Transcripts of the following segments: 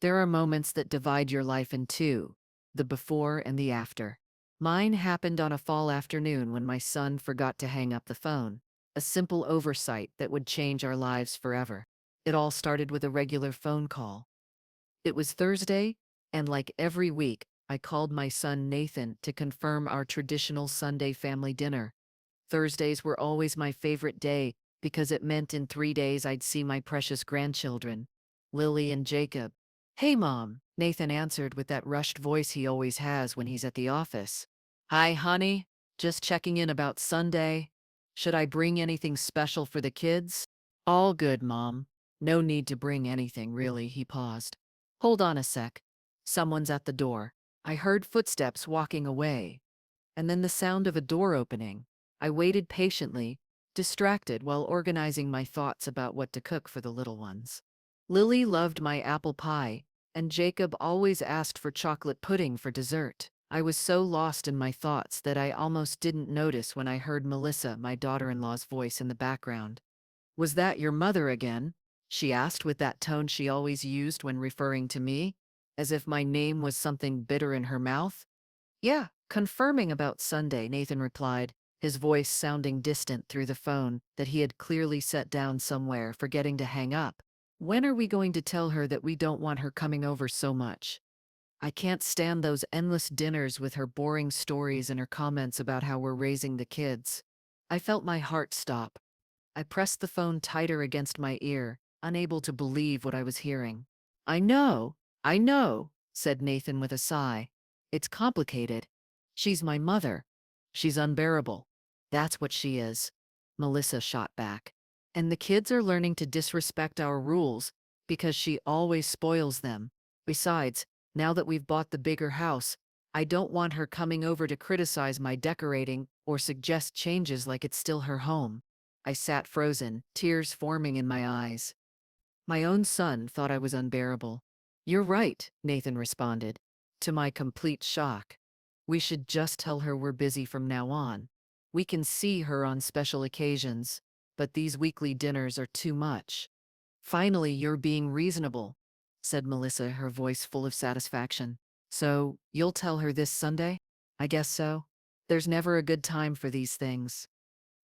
There are moments that divide your life in two, the before and the after. Mine happened on a fall afternoon when my son forgot to hang up the phone, a simple oversight that would change our lives forever. It all started with a regular phone call. It was Thursday, and like every week, I called my son Nathan to confirm our traditional Sunday family dinner. Thursdays were always my favorite day because it meant in 3 days I'd see my precious grandchildren, Lily and Jacob. Hey, Mom, Nathan answered with that rushed voice he always has when he's at the office. Hi, honey. Just checking in about Sunday. Should I bring anything special for the kids? All good, Mom. No need to bring anything, really, he paused. Hold on a sec. Someone's at the door. I heard footsteps walking away, and then the sound of a door opening. I waited patiently, distracted while organizing my thoughts about what to cook for the little ones. Lily loved my apple pie, and Jacob always asked for chocolate pudding for dessert. I was so lost in my thoughts that I almost didn't notice when I heard Melissa, my daughter-in-law's voice in the background. Was that your mother again? She asked with that tone she always used when referring to me, as if my name was something bitter in her mouth. Yeah, confirming about Sunday, Nathan replied, his voice sounding distant through the phone that he had clearly set down somewhere, forgetting to hang up. When are we going to tell her that we don't want her coming over so much? I can't stand those endless dinners with her boring stories and her comments about how we're raising the kids. I felt my heart stop. I pressed the phone tighter against my ear, unable to believe what I was hearing. I know, I know, said Nathan with a sigh. It's complicated. She's my mother. She's unbearable. That's what she is. Melissa shot back. And the kids are learning to disrespect our rules because she always spoils them. Besides, now that we've bought the bigger house, I don't want her coming over to criticize my decorating or suggest changes like it's still her home. I sat frozen, tears forming in my eyes. My own son thought I was unbearable. You're right, Nathan responded, to my complete shock. We should just tell her we're busy from now on. We can see her on special occasions, but these weekly dinners are too much. Finally, you're being reasonable, said Melissa, her voice full of satisfaction. So, you'll tell her this Sunday? I guess so. There's never a good time for these things.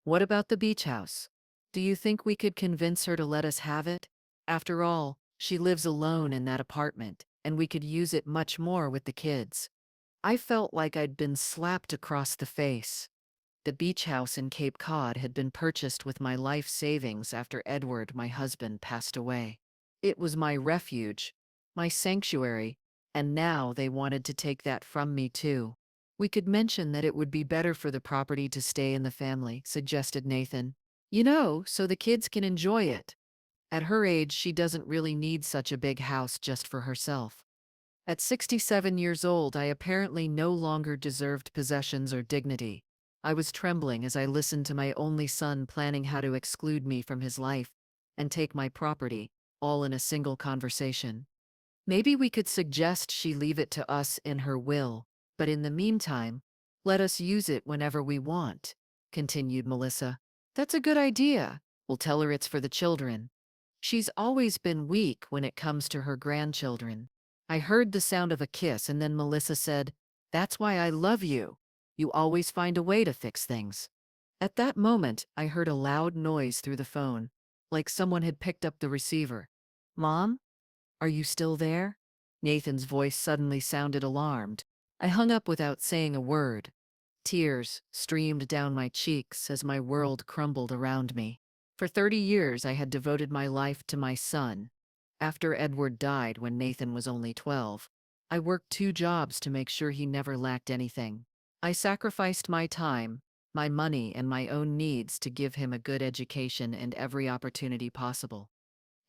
What about the beach house? Do you think we could convince her to let us have it? After all, she lives alone in that apartment, and we could use it much more with the kids. I felt like I'd been slapped across the face. The beach house in Cape Cod had been purchased with my life savings after Edward, my husband, passed away. It was my refuge, my sanctuary, and now they wanted to take that from me too. We could mention that it would be better for the property to stay in the family, suggested Nathan. So the kids can enjoy it. At her age, she doesn't really need such a big house just for herself. At 67 years old, I apparently no longer deserved possessions or dignity. I was trembling as I listened to my only son planning how to exclude me from his life and take my property, all in a single conversation. Maybe we could suggest she leave it to us in her will, but in the meantime, let us use it whenever we want, continued Melissa. That's a good idea. We'll tell her it's for the children. She's always been weak when it comes to her grandchildren. I heard the sound of a kiss, and then Melissa said, That's why I love you. You always find a way to fix things. At that moment, I heard a loud noise through the phone, like someone had picked up the receiver. Mom? Are you still there? Nathan's voice suddenly sounded alarmed. I hung up without saying a word. Tears streamed down my cheeks as my world crumbled around me. For 30 years, I had devoted my life to my son. After Edward died when Nathan was only 12, I worked 2 jobs to make sure he never lacked anything. I sacrificed my time, my money, and my own needs to give him a good education and every opportunity possible.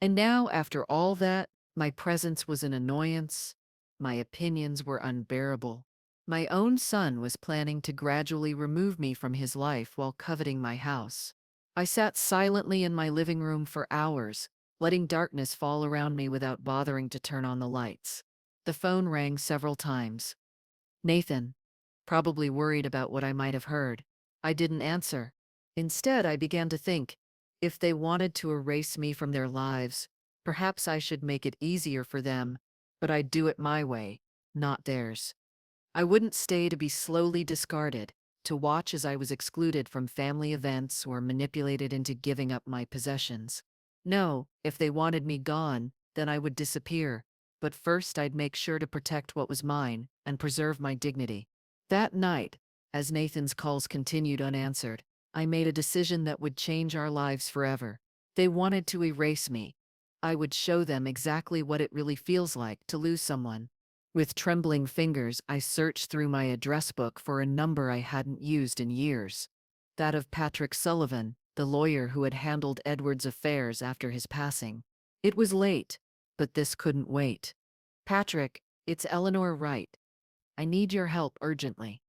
And now, after all that, my presence was an annoyance. My opinions were unbearable. My own son was planning to gradually remove me from his life while coveting my house. I sat silently in my living room for hours, letting darkness fall around me without bothering to turn on the lights. The phone rang several times. Nathan, probably worried about what I might have heard. I didn't answer. Instead, I began to think, if they wanted to erase me from their lives, perhaps I should make it easier for them but I'd do it my way, not theirs. I wouldn't stay to be slowly discarded, to watch as I was excluded from family events or manipulated into giving up my possessions. No, if they wanted me gone, then I would disappear. But first, I'd make sure to protect what was mine and preserve my dignity. That night, as Nathan's calls continued unanswered, I made a decision that would change our lives forever. They wanted to erase me. I would show them exactly what it really feels like to lose someone. With trembling fingers, I searched through my address book for a number I hadn't used in years. That of Patrick Sullivan, the lawyer who had handled Edward's affairs after his passing. It was late, but this couldn't wait. Patrick, it's Eleanor Wright. I need your help urgently.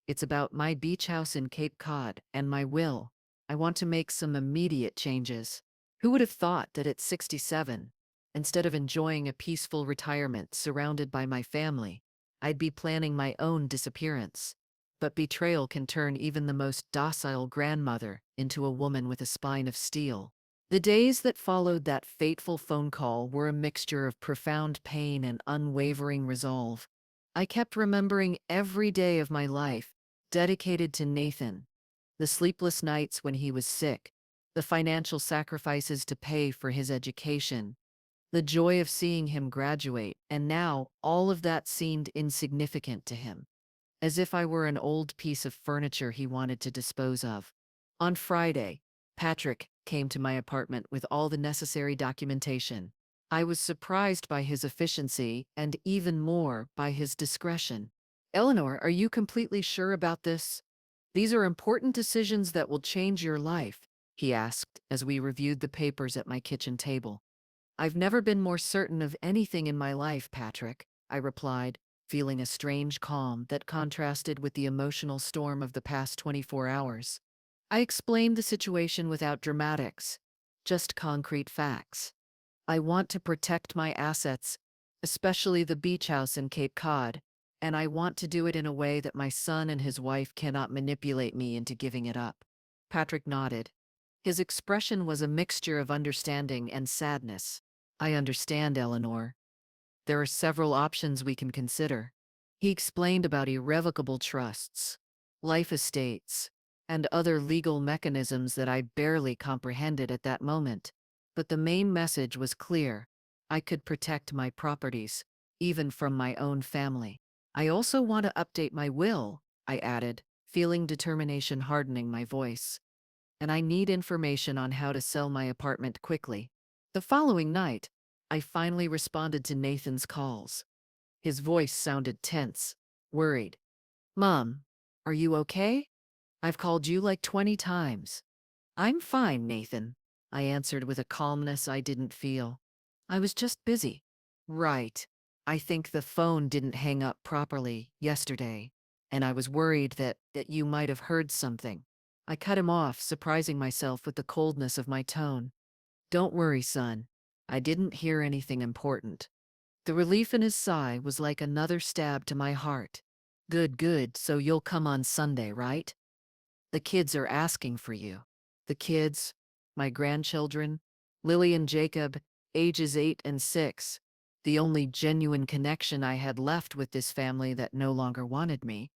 It's about my beach house in Cape Cod and my will. I want to make some immediate changes. Who would have thought that at 67, instead of enjoying a peaceful retirement surrounded by my family, I'd be planning my own disappearance? But betrayal can turn even the most docile grandmother into a woman with a spine of steel. The days that followed that fateful phone call were a mixture of profound pain and unwavering resolve. I kept remembering every day of my life dedicated to Nathan, the sleepless nights when he was sick, the financial sacrifices to pay for his education, the joy of seeing him graduate, and now all of that seemed insignificant to him, as if I were an old piece of furniture he wanted to dispose of. On Friday, Patrick came to my apartment with all the necessary documentation. I was surprised by his efficiency and even more by his discretion. Eleanor, are you completely sure about this? These are important decisions that will change your life, he asked as we reviewed the papers at my kitchen table. I've never been more certain of anything in my life, Patrick, I replied, feeling a strange calm that contrasted with the emotional storm of the past 24 hours. I explained the situation without dramatics, just concrete facts. I want to protect my assets, especially the beach house in Cape Cod, and I want to do it in a way that my son and his wife cannot manipulate me into giving it up. Patrick nodded. His expression was a mixture of understanding and sadness. I understand, Eleanor. There are several options we can consider. He explained about irrevocable trusts, life estates, and other legal mechanisms that I barely comprehended at that moment. But the main message was clear. I could protect my properties, even from my own family. I also want to update my will, I added, feeling determination hardening my voice. And I need information on how to sell my apartment quickly. The following night, I finally responded to Nathan's calls. His voice sounded tense, worried. Mom, are you okay? I've called you like 20 times. I'm fine, Nathan, I answered with a calmness I didn't feel. I was just busy. Right. I think the phone didn't hang up properly yesterday, and I was worried that you might have heard something. I cut him off, surprising myself with the coldness of my tone. Don't worry, son. I didn't hear anything important. The relief in his sigh was like another stab to my heart. Good, good, so you'll come on Sunday, right? The kids are asking for you. The kids, my grandchildren, Lily and Jacob, ages 8 and 6, the only genuine connection I had left with this family that no longer wanted me.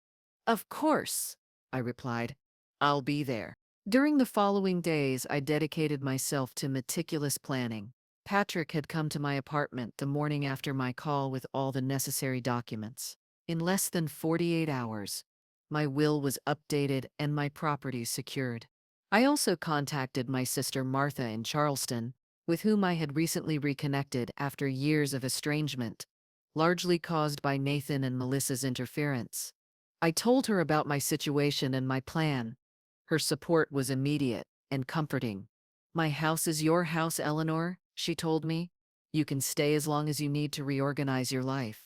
Of course, I replied. I'll be there. During the following days, I dedicated myself to meticulous planning. Patrick had come to my apartment the morning after my call with all the necessary documents. In less than 48 hours, my will was updated and my properties secured. I also contacted my sister Martha in Charleston, with whom I had recently reconnected after years of estrangement, largely caused by Nathan and Melissa's interference. I told her about my situation and my plan. Her support was immediate and comforting. My house is your house, Eleanor, she told me. You can stay as long as you need to reorganize your life.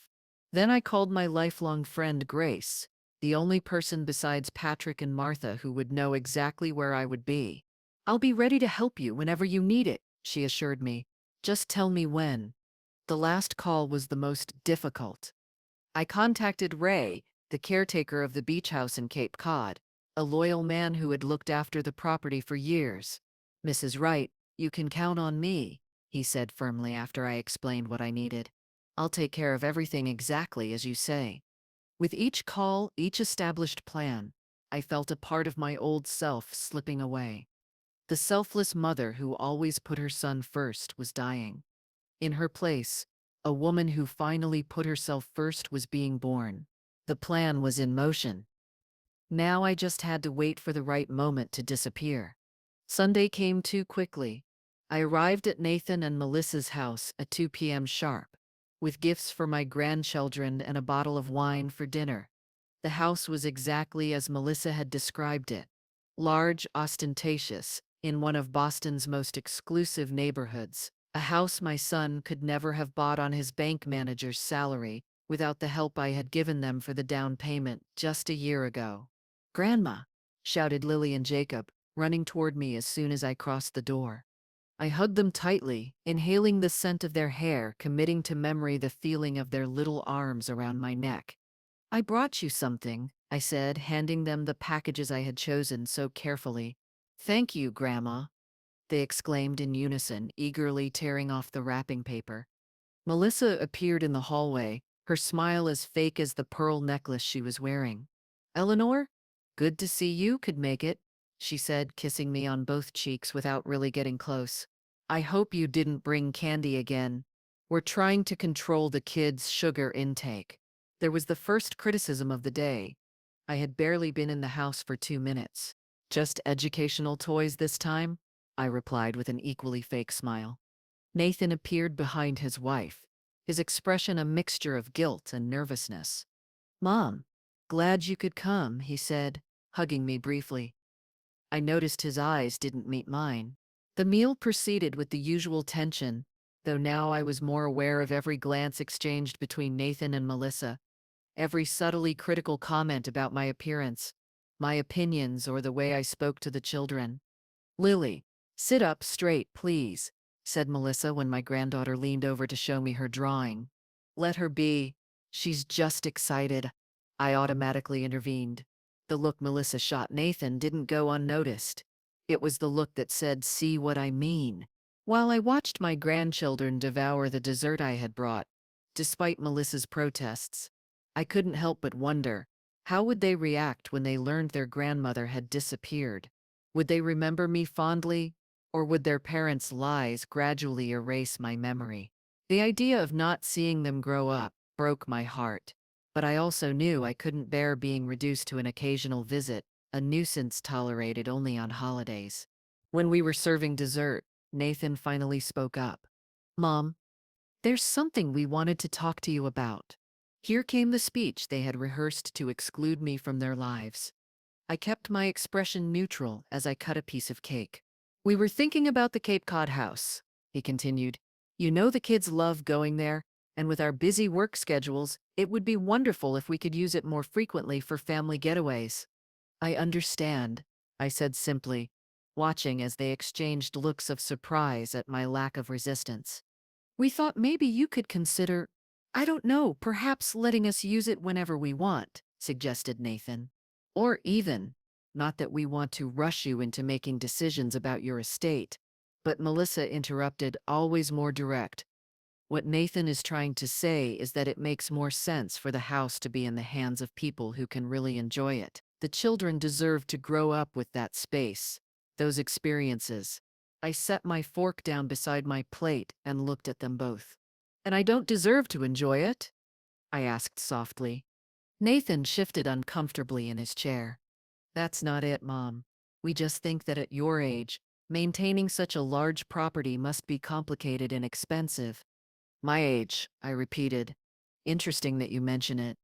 Then I called my lifelong friend Grace, the only person besides Patrick and Martha who would know exactly where I would be. I'll be ready to help you whenever you need it, she assured me. Just tell me when. The last call was the most difficult. I contacted Ray, the caretaker of the beach house in Cape Cod, a loyal man who had looked after the property for years. Mrs. Wright, you can count on me, he said firmly after I explained what I needed. I'll take care of everything exactly as you say. With each call, each established plan, I felt a part of my old self slipping away. The selfless mother who always put her son first was dying. In her place, a woman who finally put herself first was being born. The plan was in motion. Now I just had to wait for the right moment to disappear. Sunday came too quickly. I arrived at Nathan and Melissa's house at 2 p.m. sharp, with gifts for my grandchildren and a bottle of wine for dinner. The house was exactly as Melissa had described it. Large, ostentatious, in one of Boston's most exclusive neighborhoods. A house my son could never have bought on his bank manager's salary without the help I had given them for the down payment just a year ago. "Grandma!" shouted Lily and Jacob, running toward me as soon as I crossed the door. I hugged them tightly, inhaling the scent of their hair, committing to memory the feeling of their little arms around my neck. "I brought you something," I said, handing them the packages I had chosen so carefully. "Thank you, Grandma," they exclaimed in unison, eagerly tearing off the wrapping paper. Melissa appeared in the hallway, her smile as fake as the pearl necklace she was wearing. "Eleanor, good to see you could make it," she said, kissing me on both cheeks without really getting close. "I hope you didn't bring candy again. We're trying to control the kids' sugar intake." There was the first criticism of the day. I had barely been in the house for 2 minutes. "Just educational toys this time?" I replied with an equally fake smile. Nathan appeared behind his wife, his expression a mixture of guilt and nervousness. "Mom, glad you could come," he said, hugging me briefly. I noticed his eyes didn't meet mine. The meal proceeded with the usual tension, though now I was more aware of every glance exchanged between Nathan and Melissa, every subtly critical comment about my appearance, my opinions, or the way I spoke to the children. "Lily, sit up straight, please," said Melissa when my granddaughter leaned over to show me her drawing. "Let her be. She's just excited," I automatically intervened. The look Melissa shot Nathan didn't go unnoticed. It was the look that said, "See what I mean." While I watched my grandchildren devour the dessert I had brought, despite Melissa's protests, I couldn't help but wonder, how would they react when they learned their grandmother had disappeared? Would they remember me fondly, or would their parents' lies gradually erase my memory? The idea of not seeing them grow up broke my heart, but I also knew I couldn't bear being reduced to an occasional visit, a nuisance tolerated only on holidays. When we were serving dessert, Nathan finally spoke up. "Mom, there's something we wanted to talk to you about." Here came the speech they had rehearsed to exclude me from their lives. I kept my expression neutral as I cut a piece of cake. "We were thinking about the Cape Cod house," he continued. "You know the kids love going there, and with our busy work schedules, it would be wonderful if we could use it more frequently for family getaways." "I understand," I said simply, watching as they exchanged looks of surprise at my lack of resistance. "We thought maybe you could consider, I don't know, perhaps letting us use it whenever we want," suggested Nathan. "Or even, not that we want to rush you into making decisions about your estate," but Melissa interrupted, always more direct. "What Nathan is trying to say is that it makes more sense for the house to be in the hands of people who can really enjoy it. The children deserve to grow up with that space, those experiences." I set my fork down beside my plate and looked at them both. "And I don't deserve to enjoy it?" I asked softly. Nathan shifted uncomfortably in his chair. "That's not it, Mom. We just think that at your age, maintaining such a large property must be complicated and expensive." "My age," I repeated. "Interesting that you mention it."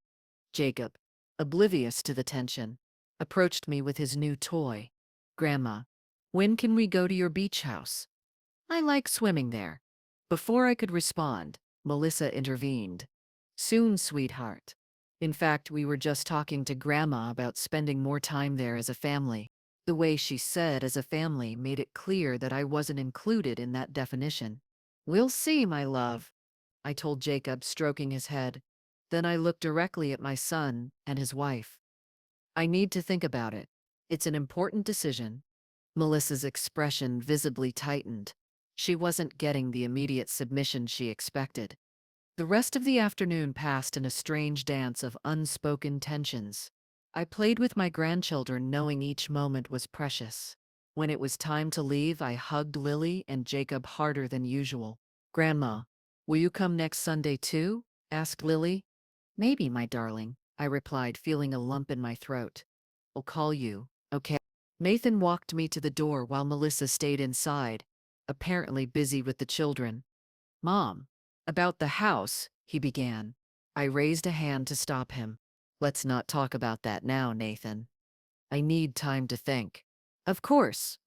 Jacob, oblivious to the tension, approached me with his new toy. "Grandma, when can we go to your beach house? I like swimming there." Before I could respond, Melissa intervened. "Soon, sweetheart. In fact, we were just talking to Grandma about spending more time there as a family." The way she said "as a family" made it clear that I wasn't included in that definition. "We'll see, my love," I told Jacob, stroking his head. Then I looked directly at my son and his wife. "I need to think about it. It's an important decision." Melissa's expression visibly tightened. She wasn't getting the immediate submission she expected. The rest of the afternoon passed in a strange dance of unspoken tensions. I played with my grandchildren, knowing each moment was precious. When it was time to leave, I hugged Lily and Jacob harder than usual. "Grandma, will you come next Sunday too?" asked Lily. "Maybe, my darling," I replied, feeling a lump in my throat. "I'll call you, okay?" Nathan walked me to the door while Melissa stayed inside, apparently busy with the children. "Mom, about the house," he began. I raised a hand to stop him. "Let's not talk about that now, Nathan. I need time to think." Of course,"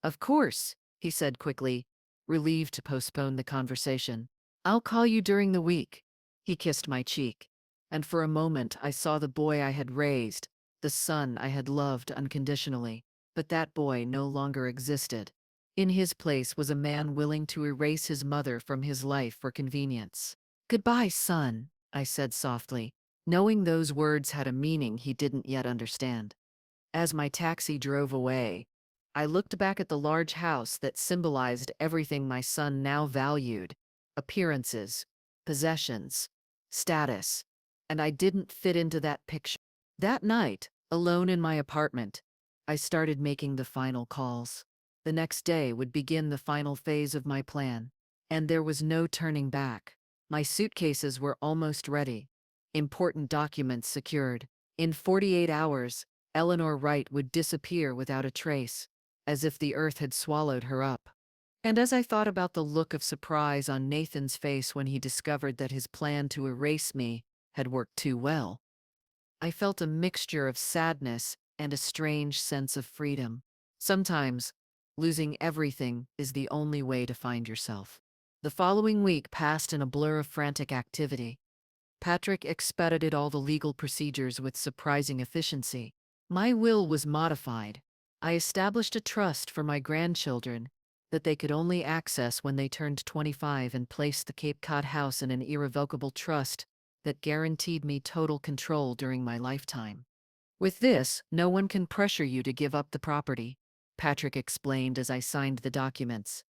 he said quickly, relieved to postpone the conversation. "I'll call you during the week." He kissed my cheek, and for a moment I saw the boy I had raised, the son I had loved unconditionally. But that boy no longer existed. In his place was a man willing to erase his mother from his life for convenience. "Goodbye, son," I said softly, knowing those words had a meaning he didn't yet understand. As my taxi drove away, I looked back at the large house that symbolized everything my son now valued: appearances, possessions, status, and I didn't fit into that picture. That night, alone in my apartment, I started making the final calls. The next day would begin the final phase of my plan, and there was no turning back. My suitcases were almost ready, important documents secured. In 48 hours, Eleanor Wright would disappear without a trace, as if the earth had swallowed her up. And as I thought about the look of surprise on Nathan's face when he discovered that his plan to erase me had worked too well, I felt a mixture of sadness and a strange sense of freedom. Sometimes, losing everything is the only way to find yourself. The following week passed in a blur of frantic activity. Patrick expedited all the legal procedures with surprising efficiency. My will was modified. I established a trust for my grandchildren that they could only access when they turned 25, and placed the Cape Cod house in an irrevocable trust that guaranteed me total control during my lifetime. "With this, no one can pressure you to give up the property," Patrick explained as I signed the documents.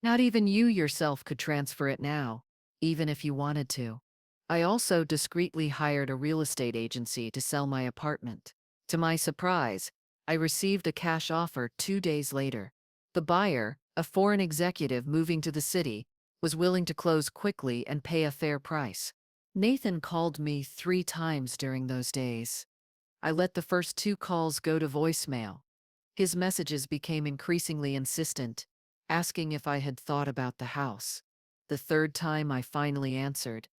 "Not even you yourself could transfer it now, even if you wanted to." I also discreetly hired a real estate agency to sell my apartment. To my surprise, I received a cash offer 2 days later. The buyer, a foreign executive moving to the city, was willing to close quickly and pay a fair price. Nathan called me 3 times during those days. I let the first 2 calls go to voicemail. His messages became increasingly insistent, asking if I had thought about the house. The third time I finally answered.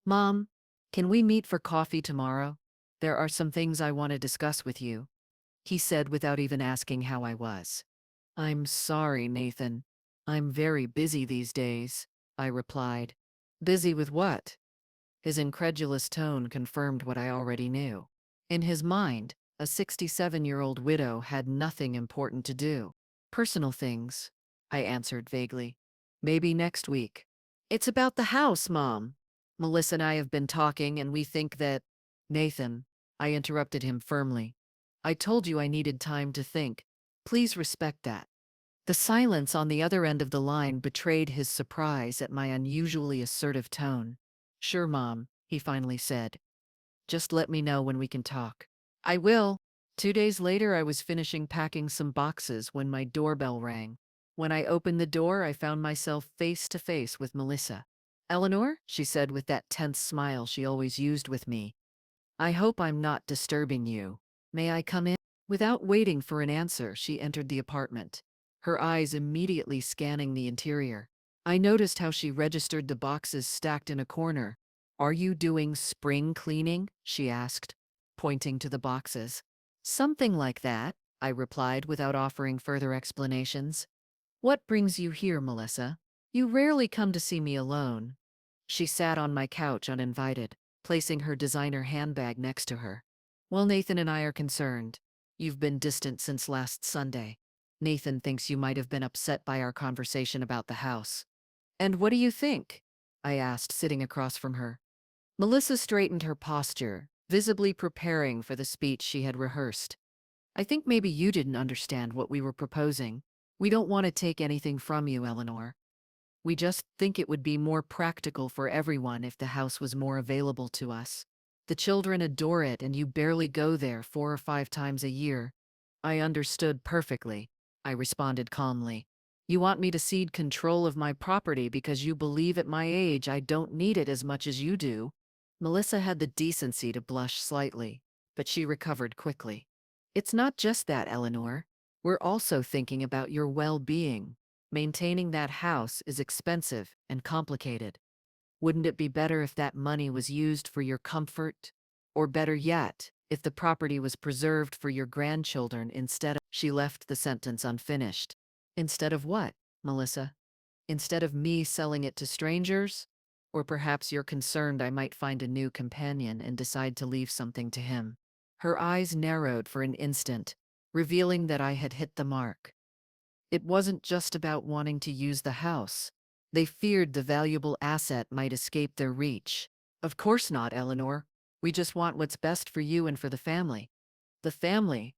"Mom, can we meet for coffee tomorrow? There are some things I want to discuss with you," he said without even asking how I was. "I'm sorry, Nathan. I'm very busy these days," I replied. "Busy with what?" His incredulous tone confirmed what I already knew. In his mind, a 67-year-old widow had nothing important to do. "Personal things," I answered vaguely. "Maybe next week." "It's about the house, Mom. Melissa and I have been talking, and we think that—" "Nathan," I interrupted him firmly. "I told you I needed time to think. Please respect that." The silence on the other end of the line betrayed his surprise at my unusually assertive tone. "Sure, Mom," he finally said. "Just let me know when we can talk." "I will." 2 days later, I was finishing packing some boxes when my doorbell rang. When I opened the door, I found myself face to face with Melissa. "Eleanor," she said with that tense smile she always used with me, "I hope I'm not disturbing you. May I come in?" Without waiting for an answer, she entered the apartment, her eyes immediately scanning the interior. I noticed how she registered the boxes stacked in a corner. "Are you doing spring cleaning?" she asked, pointing to the boxes. "Something like that," I replied without offering further explanations. "What brings you here, Melissa? You rarely come to see me alone." She sat on my couch uninvited, placing her designer handbag next to her. "Well, Nathan and I are concerned. You've been distant since last Sunday. Nathan thinks you might have been upset by our conversation about the house." "And what do you think?" I asked, sitting across from her. Melissa straightened her posture, visibly preparing for the speech she had rehearsed. "I think maybe you didn't understand what we were proposing. We don't want to take anything from you, Eleanor. We just think it would be more practical for everyone if the house was more available to us. The children adore it and you barely go there 4 or 5 times a year. I understood perfectly, I responded calmly. You want me to cede control of my property because you believe at my age I don't need it as much as you do? Melissa had the decency to blush slightly, but she recovered quickly. It's not just that, Eleanor. We're also thinking about your well-being. Maintaining that house is expensive and complicated. Wouldn't it be better if that money was used for your comfort? Or better yet, if the property was preserved for your grandchildren instead of— She left the sentence unfinished. Instead of what, Melissa? Instead of me selling it to strangers? Or perhaps you're concerned I might find a new companion and decide to leave something to him. Her eyes narrowed for an instant, revealing that I had hit the mark. It wasn't just about wanting to use the house. They feared the valuable asset might escape their reach. Of course not, Eleanor. We just want what's best for you and for the family. The family,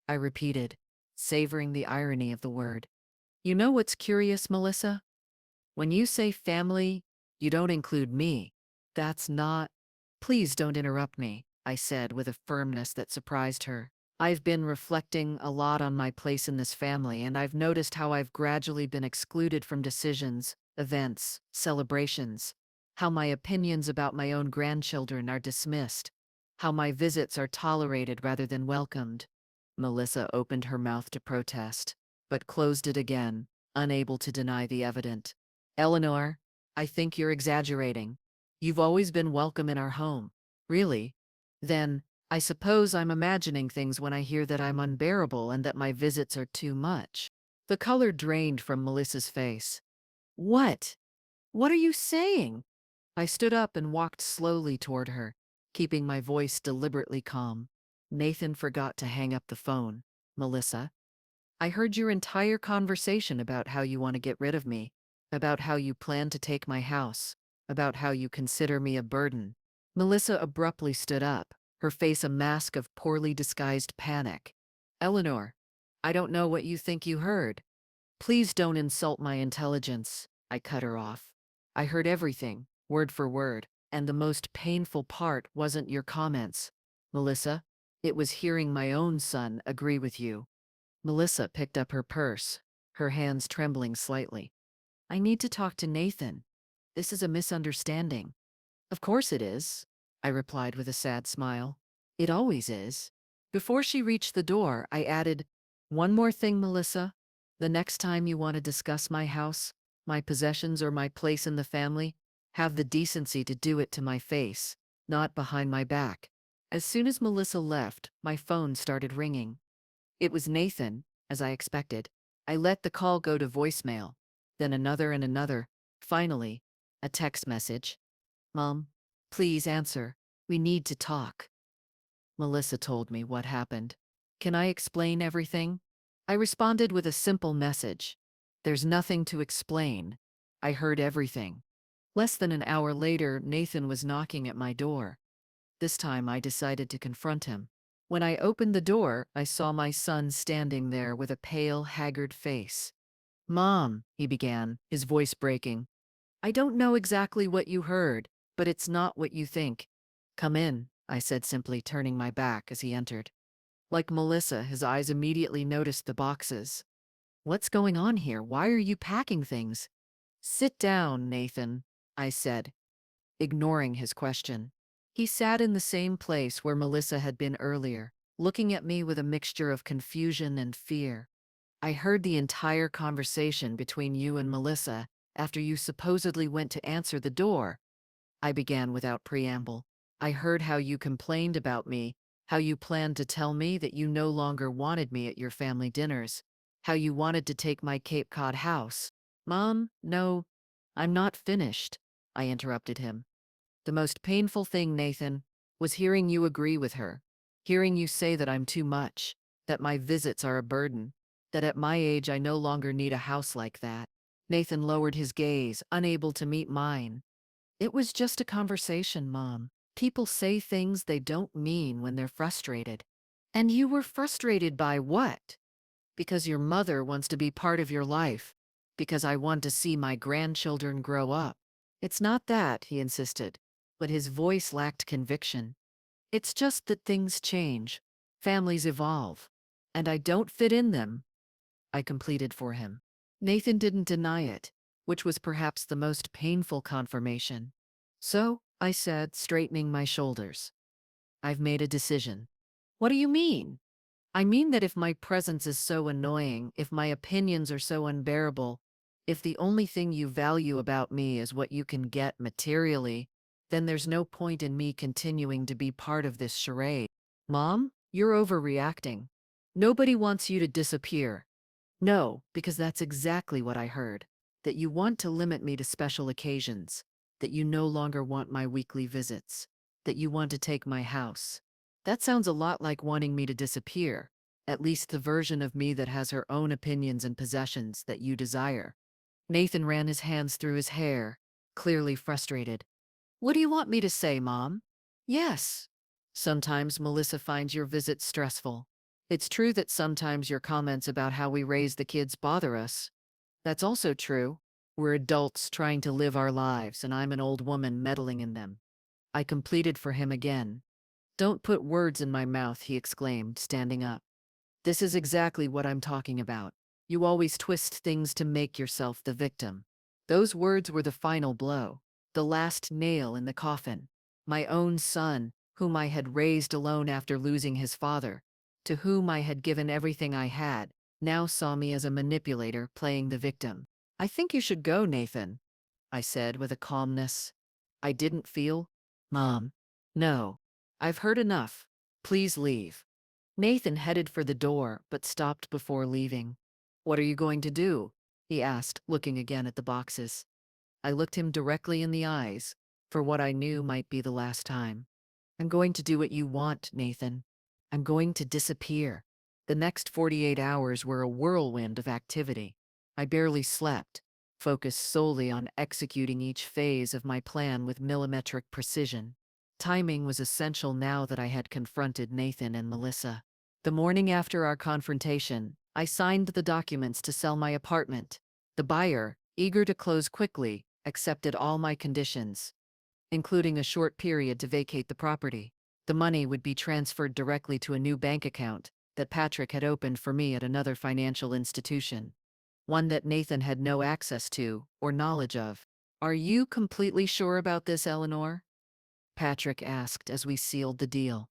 I repeated, savoring the irony of the word. You know what's curious, Melissa? When you say family, you don't include me. That's not— Please don't interrupt me, I said with a firmness that surprised her. I've been reflecting a lot on my place in this family, and I've noticed how I've gradually been excluded from decisions, events, celebrations, how my opinions about my own grandchildren are dismissed, how my visits are tolerated rather than welcomed. Melissa opened her mouth to protest, but closed it again, unable to deny the evident. Eleanor, I think you're exaggerating. You've always been welcome in our home. Really? Then, I suppose I'm imagining things when I hear that I'm unbearable and that my visits are too much. The color drained from Melissa's face. What? What are you saying? I stood up and walked slowly toward her, keeping my voice deliberately calm. Nathan forgot to hang up the phone. Melissa, I heard your entire conversation about how you want to get rid of me, about how you plan to take my house, about how you consider me a burden. Melissa abruptly stood up, her face a mask of poorly disguised panic. Eleanor, I don't know what you think you heard. Please don't insult my intelligence, I cut her off. I heard everything, word for word, and the most painful part wasn't your comments, Melissa. It was hearing my own son agree with you. Melissa picked up her purse, her hands trembling slightly. I need to talk to Nathan. This is a misunderstanding. Of course it is, I replied with a sad smile. It always is. Before she reached the door, I added, one more thing, Melissa. The next time you want to discuss my house, my possessions, or my place in the family, have the decency to do it to my face, not behind my back. As soon as Melissa left, my phone started ringing. It was Nathan, as I expected. I let the call go to voicemail, then another and another. Finally, a text message. Mom, please answer. We need to talk. Melissa told me what happened. Can I explain everything? I responded with a simple message. There's nothing to explain. I heard everything. Less than an hour later, Nathan was knocking at my door. This time I decided to confront him. When I opened the door, I saw my son standing there with a pale, haggard face. Mom, he began, his voice breaking. I don't know exactly what you heard, but it's not what you think. Come in, I said simply, turning my back as he entered. Like Melissa, his eyes immediately noticed the boxes. What's going on here? Why are you packing things? Sit down, Nathan, I said, ignoring his question. He sat in the same place where Melissa had been earlier, looking at me with a mixture of confusion and fear. I heard the entire conversation between you and Melissa after you supposedly went to answer the door. I began without preamble. I heard how you complained about me, how you planned to tell me that you no longer wanted me at your family dinners, how you wanted to take my Cape Cod house. Mom, no, I'm not finished, I interrupted him. The most painful thing, Nathan, was hearing you agree with her, hearing you say that I'm too much, that my visits are a burden, that at my age I no longer need a house like that. Nathan lowered his gaze, unable to meet mine. It was just a conversation, Mom. People say things they don't mean when they're frustrated. And you were frustrated by what? Because your mother wants to be part of your life. Because I want to see my grandchildren grow up. It's not that, he insisted, but his voice lacked conviction. It's just that things change, families evolve, and I don't fit in them, I completed for him. Nathan didn't deny it, which was perhaps the most painful confirmation. So, I said, straightening my shoulders, I've made a decision. What do you mean? I mean that if my presence is so annoying, if my opinions are so unbearable, if the only thing you value about me is what you can get materially, then there's no point in me continuing to be part of this charade. Mom, you're overreacting. Nobody wants you to disappear. No, because that's exactly what I heard. That you want to limit me to special occasions. That you no longer want my weekly visits. That you want to take my house. That sounds a lot like wanting me to disappear, at least the version of me that has her own opinions and possessions that you desire. Nathan ran his hands through his hair, clearly frustrated. What do you want me to say, Mom? Yes. Sometimes Melissa finds your visits stressful. It's true that sometimes your comments about how we raise the kids bother us. That's also true. We're adults trying to live our lives, and I'm an old woman meddling in them. I completed for him again. Don't put words in my mouth, he exclaimed, standing up. This is exactly what I'm talking about. You always twist things to make yourself the victim. Those words were the final blow, the last nail in the coffin. My own son, whom I had raised alone after losing his father, to whom I had given everything I had, now saw me as a manipulator playing the victim. I think you should go, Nathan, I said with a calmness I didn't feel. Mom, no. I've heard enough. Please leave. Nathan headed for the door, but stopped before leaving. What are you going to do? He asked, looking again at the boxes. I looked him directly in the eyes, for what I knew might be the last time. I'm going to do what you want, Nathan. I'm going to disappear. The next 48 hours were a whirlwind of activity. I barely slept, focused solely on executing each phase of my plan with millimetric precision. Timing was essential now that I had confronted Nathan and Melissa. The morning after our confrontation, I signed the documents to sell my apartment. The buyer, eager to close quickly, accepted all my conditions, including a short period to vacate the property. The money would be transferred directly to a new bank account that Patrick had opened for me at another financial institution, one that Nathan had no access to or knowledge of. Are you completely sure about this, Eleanor? Patrick asked as we sealed the deal.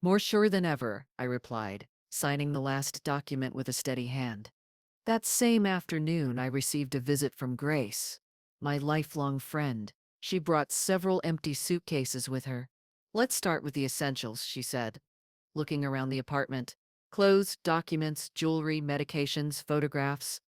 More sure than ever, I replied, signing the last document with a steady hand. That same afternoon, I received a visit from Grace, my lifelong friend. She brought several empty suitcases with her. Let's start with the essentials, she said, looking around the apartment. Clothes, documents, jewelry, medications, photographs.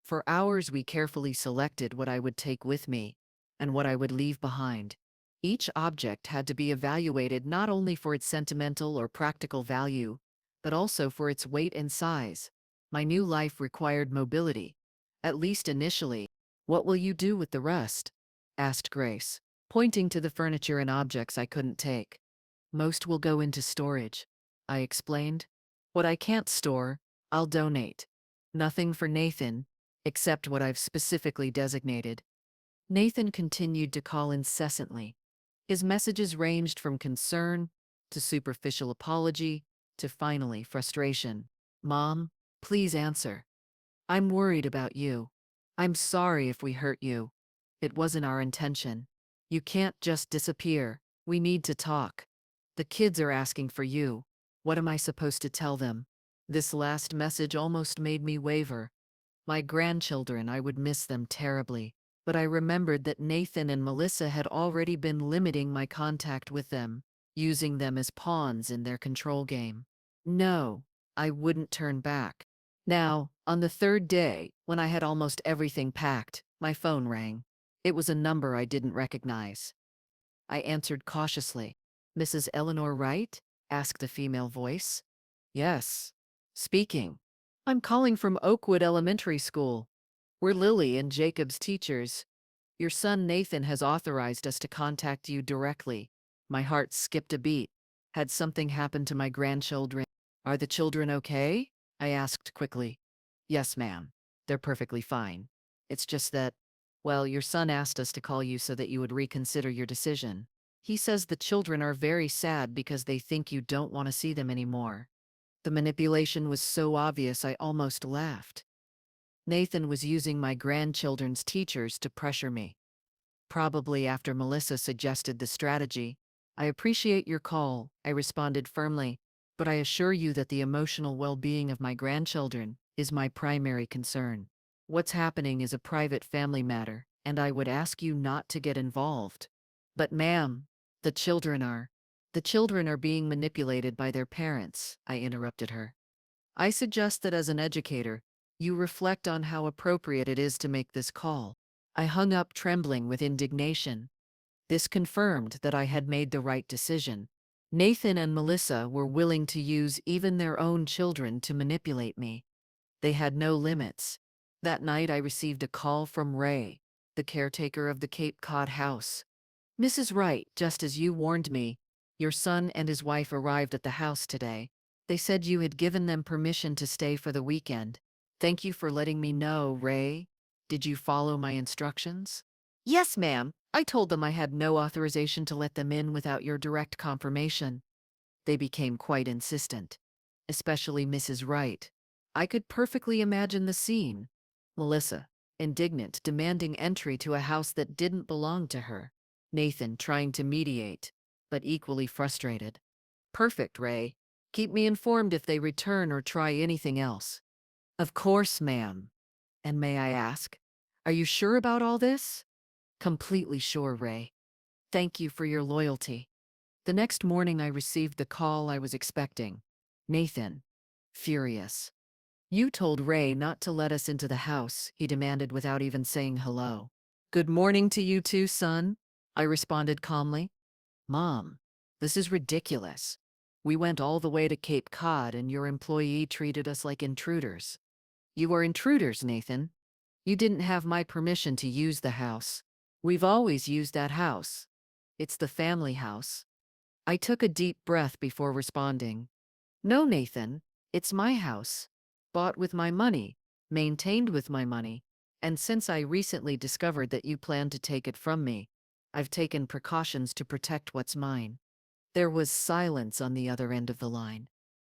For hours, we carefully selected what I would take with me and what I would leave behind. Each object had to be evaluated not only for its sentimental or practical value, but also for its weight and size. My new life required mobility, at least initially. What will you do with the rest? Asked Grace, pointing to the furniture and objects I couldn't take. Most will go into storage, I explained. What I can't store, I'll donate. Nothing for Nathan, except what I've specifically designated. Nathan continued to call incessantly. His messages ranged from concern to superficial apology to finally frustration. Mom, please answer. I'm worried about you. I'm sorry if we hurt you. It wasn't our intention. You can't just disappear. We need to talk. The kids are asking for you. What am I supposed to tell them? This last message almost made me waver. My grandchildren, I would miss them terribly. But I remembered that Nathan and Melissa had already been limiting my contact with them, using them as pawns in their control game. No, I wouldn't turn back. Now, on the third day, when I had almost everything packed, my phone rang. It was a number I didn't recognize. I answered cautiously. Mrs. Eleanor Wright? Asked a female voice. Yes. Speaking. I'm calling from Oakwood Elementary School. We're Lily and Jacob's teachers. Your son Nathan has authorized us to contact you directly. My heart skipped a beat. Had something happened to my grandchildren? Are the children okay? I asked quickly. Yes, ma'am. They're perfectly fine. It's just that, well, your son asked us to call you so that you would reconsider your decision. He says the children are very sad because they think you don't want to see them anymore. The manipulation was so obvious I almost laughed. Nathan was using my grandchildren's teachers to pressure me. Probably after Melissa suggested the strategy. I appreciate your call, I responded firmly, but I assure you that the emotional well-being of my grandchildren is my primary concern. What's happening is a private family matter, and I would ask you not to get involved. But ma'am, the children are. The children are being manipulated by their parents, I interrupted her. I suggest that as an educator, you reflect on how appropriate it is to make this call. I hung up trembling with indignation. This confirmed that I had made the right decision. Nathan and Melissa were willing to use even their own children to manipulate me. They had no limits. That night I received a call from Ray, the caretaker of the Cape Cod house. Mrs. Wright, just as you warned me, your son and his wife arrived at the house today. They said you had given them permission to stay for the weekend. Thank you for letting me know, Ray. Did you follow my instructions? Yes, ma'am. I told them I had no authorization to let them in without your direct confirmation. They became quite insistent, especially Mrs. Wright. I could perfectly imagine the scene. Melissa, indignant, demanding entry to a house that didn't belong to her. Nathan trying to mediate, but equally frustrated. Perfect, Ray. Keep me informed if they return or try anything else. Of course, ma'am. And may I ask, are you sure about all this? Completely sure, Ray. Thank you for your loyalty. The next morning I received the call I was expecting. Nathan, furious. You told Ray not to let us into the house, he demanded without even saying hello. Good morning to you too, son, I responded calmly. Mom, this is ridiculous. We went all the way to Cape Cod and your employee treated us like intruders. You are intruders, Nathan. You didn't have my permission to use the house. We've always used that house. It's the family house. I took a deep breath before responding. No, Nathan, it's my house. Bought with my money, maintained with my money, and since I recently discovered that you plan to take it from me, I've taken precautions to protect what's mine. There was silence on the other end of the line.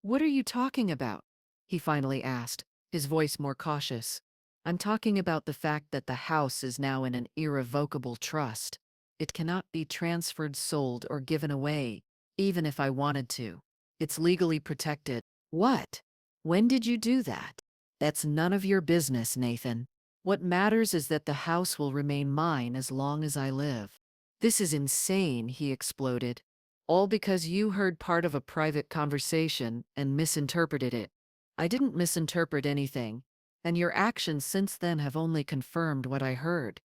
What are you talking about? He finally asked, his voice more cautious. I'm talking about the fact that the house is now in an irrevocable trust. It cannot be transferred, sold, or given away, even if I wanted to. It's legally protected. What? When did you do that? That's none of your business, Nathan. What matters is that the house will remain mine as long as I live. This is insane, he exploded. All because you heard part of a private conversation and misinterpreted it. I didn't misinterpret anything, and your actions since then have only confirmed what I heard.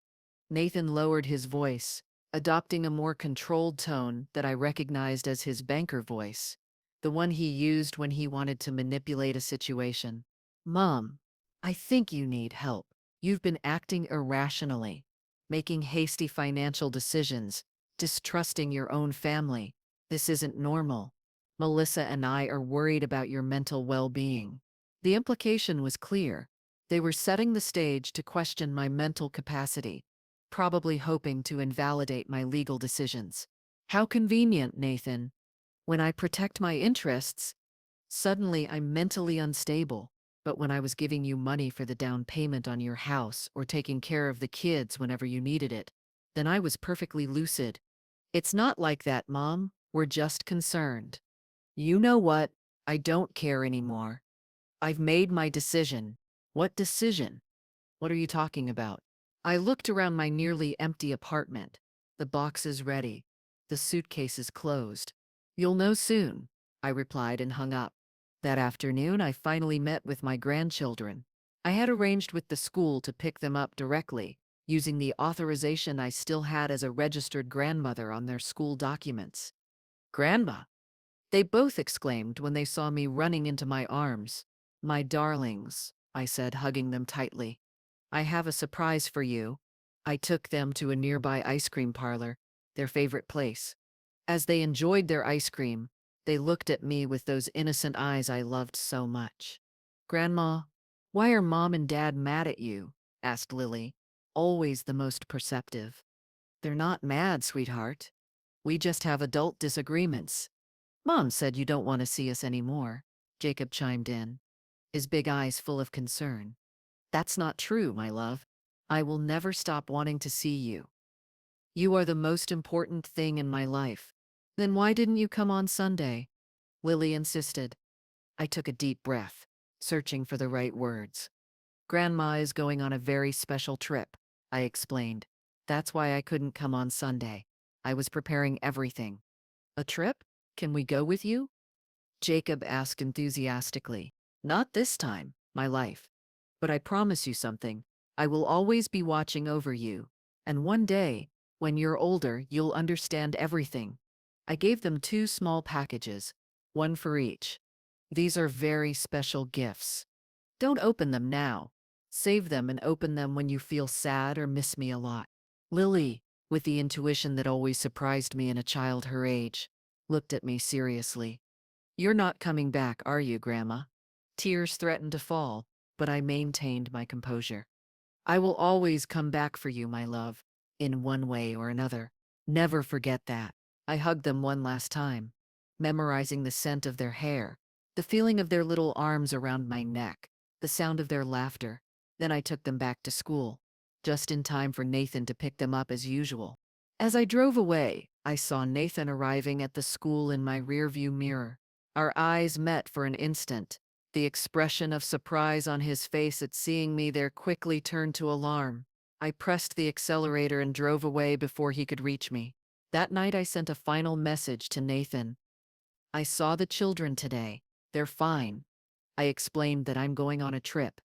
Nathan lowered his voice, adopting a more controlled tone that I recognized as his banker voice, the one he used when he wanted to manipulate a situation. Mom, I think you need help. You've been acting irrationally, making hasty financial decisions, distrusting your own family. This isn't normal. Melissa and I are worried about your mental well-being. The implication was clear. They were setting the stage to question my mental capacity, probably hoping to invalidate my legal decisions. How convenient, Nathan. When I protect my interests, suddenly I'm mentally unstable. But when I was giving you money for the down payment on your house or taking care of the kids whenever you needed it, then I was perfectly lucid. It's not like that, Mom. We're just concerned. You know what? I don't care anymore. I've made my decision. What decision? What are you talking about? I looked around my nearly empty apartment. The boxes ready. The suitcases closed. You'll know soon, I replied and hung up. That afternoon, I finally met with my grandchildren. I had arranged with the school to pick them up directly, using the authorization I still had as a registered grandmother on their school documents. Grandma! They both exclaimed when they saw me running into my arms. My darlings, I said, hugging them tightly. I have a surprise for you. I took them to a nearby ice cream parlor, their favorite place. As they enjoyed their ice cream, they looked at me with those innocent eyes I loved so much. Grandma, why are Mom and Dad mad at you? asked Lily, always the most perceptive. They're not mad, sweetheart. We just have adult disagreements. Mom said you don't want to see us anymore, Jacob chimed in, his big eyes full of concern. That's not true, my love. I will never stop wanting to see you. You are the most important thing in my life. Then why didn't you come on Sunday? Lily insisted. I took a deep breath, searching for the right words. Grandma is going on a very special trip, I explained. That's why I couldn't come on Sunday. I was preparing everything. A trip? Can we go with you? Jacob asked enthusiastically. Not this time, my life. But I promise you something. I will always be watching over you. And one day, when you're older, you'll understand everything. I gave them 2 small packages, one for each. These are very special gifts. Don't open them now. Save them and open them when you feel sad or miss me a lot. Lily, with the intuition that always surprised me in a child her age, looked at me seriously. You're not coming back, are you, Grandma? Tears threatened to fall, but I maintained my composure. I will always come back for you, my love, in one way or another. Never forget that. I hugged them one last time, memorizing the scent of their hair, the feeling of their little arms around my neck, the sound of their laughter. Then I took them back to school, just in time for Nathan to pick them up as usual. As I drove away, I saw Nathan arriving at the school in my rearview mirror. Our eyes met for an instant. The expression of surprise on his face at seeing me there quickly turned to alarm. I pressed the accelerator and drove away before he could reach me. That night I sent a final message to Nathan. I saw the children today. They're fine. I explained that I'm going on a trip.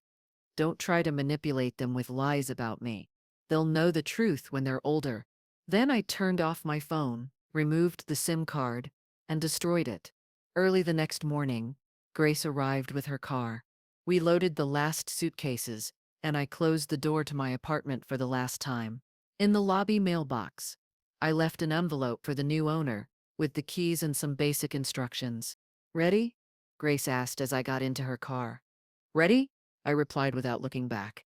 Don't try to manipulate them with lies about me. They'll know the truth when they're older. Then I turned off my phone, removed the SIM card, and destroyed it. Early the next morning, Grace arrived with her car. We loaded the last suitcases, and I closed the door to my apartment for the last time. In the lobby mailbox, I left an envelope for the new owner, with the keys and some basic instructions. Ready? Grace asked as I got into her car. Ready? I replied without looking back.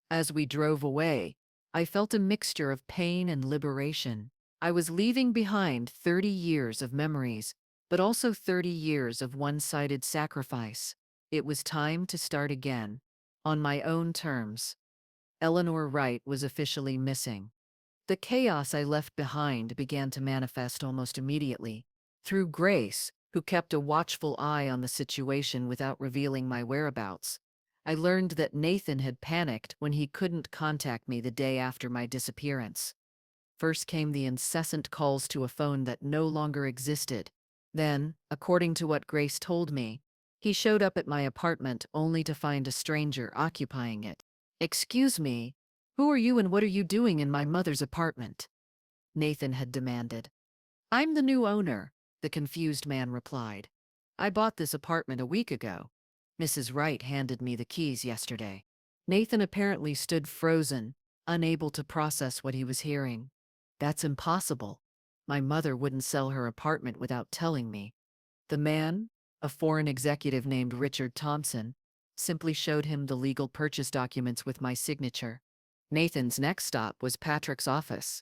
As we drove away, I felt a mixture of pain and liberation. I was leaving behind 30 years of memories, but also 30 years of one-sided sacrifice. It was time to start again, on my own terms. Eleanor Wright was officially missing. The chaos I left behind began to manifest almost immediately. Through Grace, who kept a watchful eye on the situation without revealing my whereabouts, I learned that Nathan had panicked when he couldn't contact me the day after my disappearance. First came the incessant calls to a phone that no longer existed. Then, according to what Grace told me, he showed up at my apartment only to find a stranger occupying it. Excuse me, who are you and what are you doing in my mother's apartment? Nathan had demanded. I'm the new owner, the confused man replied. I bought this apartment a week ago. Mrs. Wright handed me the keys yesterday. Nathan apparently stood frozen, unable to process what he was hearing. That's impossible. My mother wouldn't sell her apartment without telling me. The man, a foreign executive named Richard Thompson, simply showed him the legal purchase documents with my signature. Nathan's next stop was Patrick's office.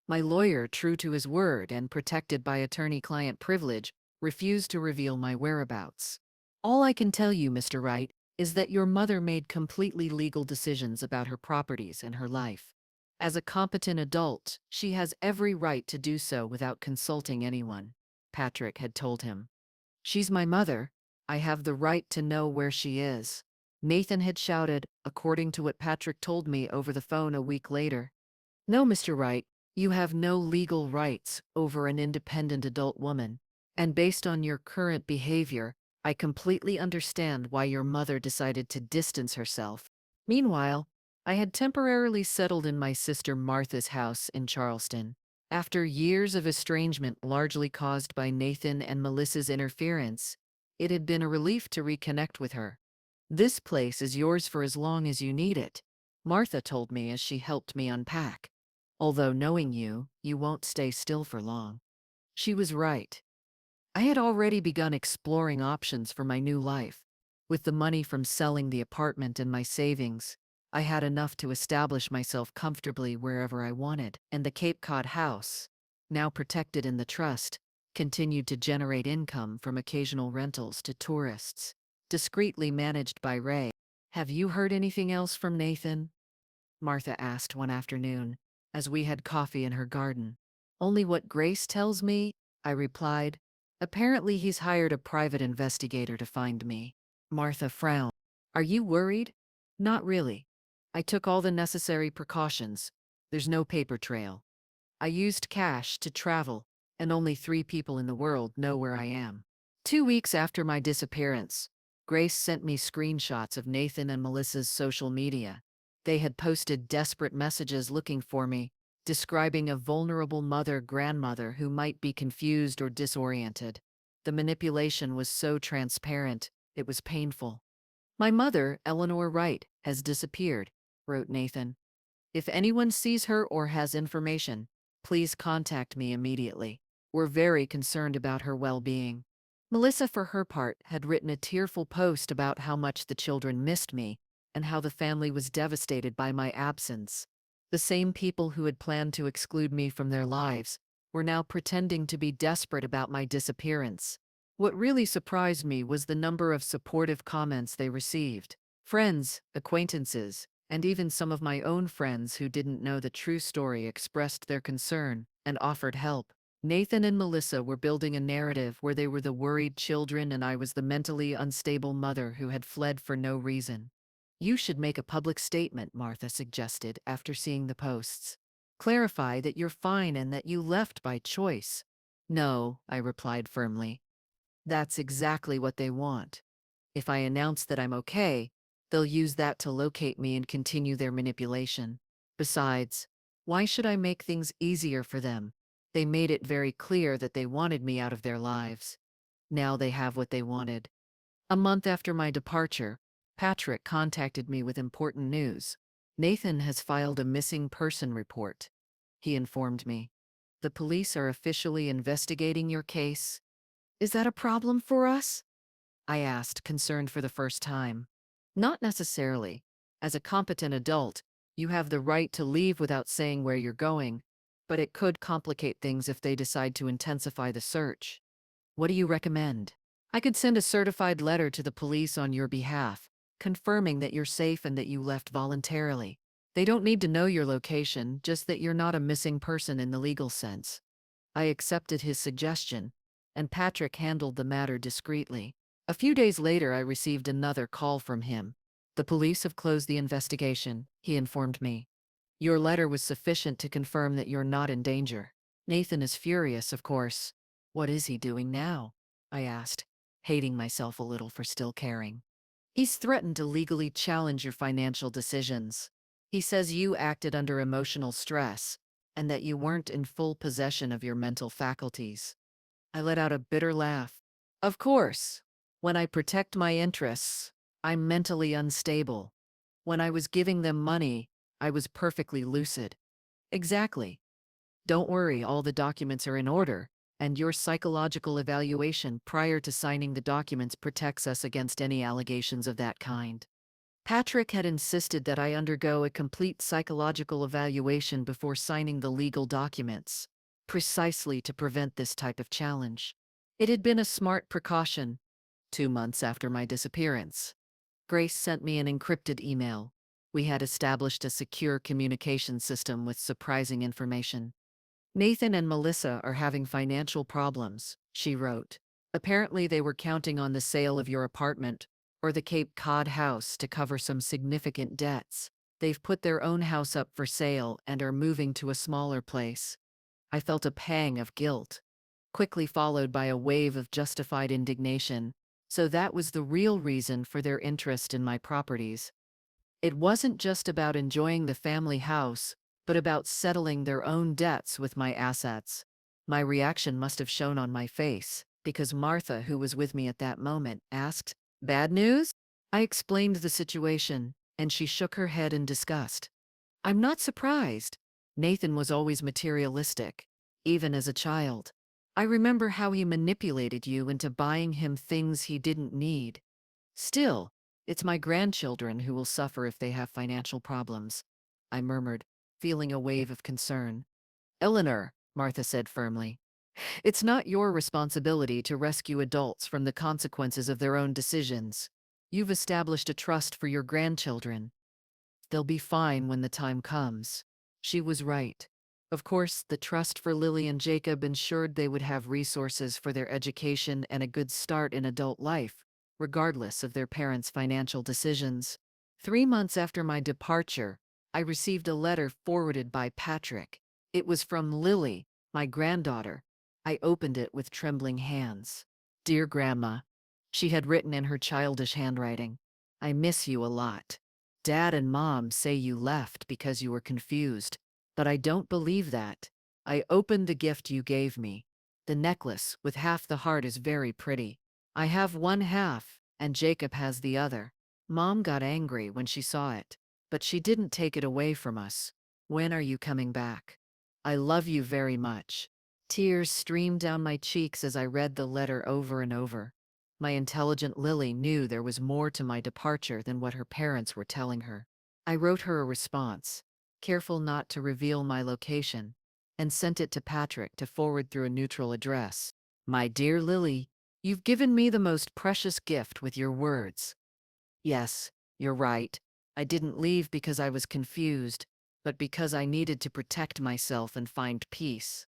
My lawyer, true to his word and protected by attorney-client privilege, refused to reveal my whereabouts. All I can tell you, Mr. Wright, is that your mother made completely legal decisions about her properties and her life. As a competent adult, she has every right to do so without consulting anyone, Patrick had told him. She's my mother. I have the right to know where she is. Nathan had shouted, according to what Patrick told me over the phone a week later. No, Mr. Wright, you have no legal rights over an independent adult woman. And based on your current behavior, I completely understand why your mother decided to distance herself. Meanwhile, I had temporarily settled in my sister Martha's house in Charleston. After years of estrangement largely caused by Nathan and Melissa's interference, it had been a relief to reconnect with her. This place is yours for as long as you need it, Martha told me as she helped me unpack. Although knowing you, you won't stay still for long. She was right. I had already begun exploring options for my new life. With the money from selling the apartment and my savings, I had enough to establish myself comfortably wherever I wanted, and the Cape Cod house, now protected in the trust, continued to generate income from occasional rentals to tourists, discreetly managed by Ray. Have you heard anything else from Nathan? Martha asked one afternoon, as we had coffee in her garden. Only what Grace tells me, I replied. Apparently he's hired a private investigator to find me. Martha frowned. Are you worried? Not really. I took all the necessary precautions. There's no paper trail. I used cash to travel, and only 3 people in the world know where I am. 2 weeks after my disappearance, Grace sent me screenshots of Nathan and Melissa's social media. They had posted desperate messages looking for me, describing a vulnerable mother-grandmother who might be confused or disoriented. The manipulation was so transparent, it was painful. My mother, Eleanor Wright, has disappeared, wrote Nathan. If anyone sees her or has information, please contact me immediately. We're very concerned about her well-being. Melissa, for her part, had written a tearful post about how much the children missed me and how the family was devastated by my absence. The same people who had planned to exclude me from their lives were now pretending to be desperate about my disappearance. What really surprised me was the number of supportive comments they received. Friends, acquaintances, and even some of my own friends who didn't know the true story expressed their concern and offered help. Nathan and Melissa were building a narrative where they were the worried children and I was the mentally unstable mother who had fled for no reason. You should make a public statement, Martha suggested after seeing the posts. Clarify that you're fine and that you left by choice. No, I replied firmly. That's exactly what they want. If I announce that I'm okay, they'll use that to locate me and continue their manipulation. Besides, why should I make things easier for them? They made it very clear that they wanted me out of their lives. Now they have what they wanted. A month after my departure, Patrick contacted me with important news. Nathan has filed a missing person report, he informed me. The police are officially investigating your case. Is that a problem for us? I asked, concerned for the first time. Not necessarily. As a competent adult, you have the right to leave without saying where you're going, but it could complicate things if they decide to intensify the search. What do you recommend? I could send a certified letter to the police on your behalf, confirming that you're safe and that you left voluntarily. They don't need to know your location, just that you're not a missing person in the legal sense. I accepted his suggestion, and Patrick handled the matter discreetly. A few days later, I received another call from him. The police have closed the investigation, he informed me. Your letter was sufficient to confirm that you're not in danger. Nathan is furious, of course. What is he doing now? I asked, hating myself a little for still caring. He's threatened to legally challenge your financial decisions. He says you acted under emotional stress and that you weren't in full possession of your mental faculties. I let out a bitter laugh. Of course. When I protect my interests, I'm mentally unstable. When I was giving them money, I was perfectly lucid. Exactly. Don't worry, all the documents are in order, and your psychological evaluation prior to signing the documents protects us against any allegations of that kind. Patrick had insisted that I undergo a complete psychological evaluation before signing the legal documents, precisely to prevent this type of challenge. It had been a smart precaution. 2 months after my disappearance, Grace sent me an encrypted email. We had established a secure communication system with surprising information. Nathan and Melissa are having financial problems, she wrote. Apparently they were counting on the sale of your apartment or the Cape Cod house to cover some significant debts. They've put their own house up for sale and are moving to a smaller place. I felt a pang of guilt, quickly followed by a wave of justified indignation. So that was the real reason for their interest in my properties. It wasn't just about enjoying the family house, but about settling their own debts with my assets. My reaction must have shown on my face, because Martha, who was with me at that moment, asked, "Bad news?" I explained the situation, and she shook her head in disgust. I'm not surprised. Nathan was always materialistic, even as a child. I remember how he manipulated you into buying him things he didn't need. Still, It's my grandchildren who will suffer if they have financial problems, I murmured, feeling a wave of concern. Eleanor, Martha said firmly, it's not your responsibility to rescue adults from the consequences of their own decisions. You've established a trust for your grandchildren. They'll be fine when the time comes. She was right. Of course, the trust for Lily and Jacob ensured they would have resources for their education and a good start in adult life, regardless of their parents' financial decisions. 3 months after my departure, I received a letter forwarded by Patrick. It was from Lily, my granddaughter. I opened it with trembling hands. Dear Grandma, she had written in her childish handwriting, I miss you a lot. Dad and Mom say you left because you were confused, but I don't believe that. I opened the gift you gave me. The necklace with half the heart is very pretty. I have one half, and Jacob has the other. Mom got angry when she saw it, but she didn't take it away from us. When are you coming back? I love you very much. Tears streamed down my cheeks as I read the letter over and over. My intelligent Lily knew there was more to my departure than what her parents were telling her. I wrote her a response, careful not to reveal my location, and sent it to Patrick to forward through a neutral address. My dear Lily, you've given me the most precious gift with your words. Yes, you're right. I didn't leave because I was confused, but because I needed to protect myself and find peace.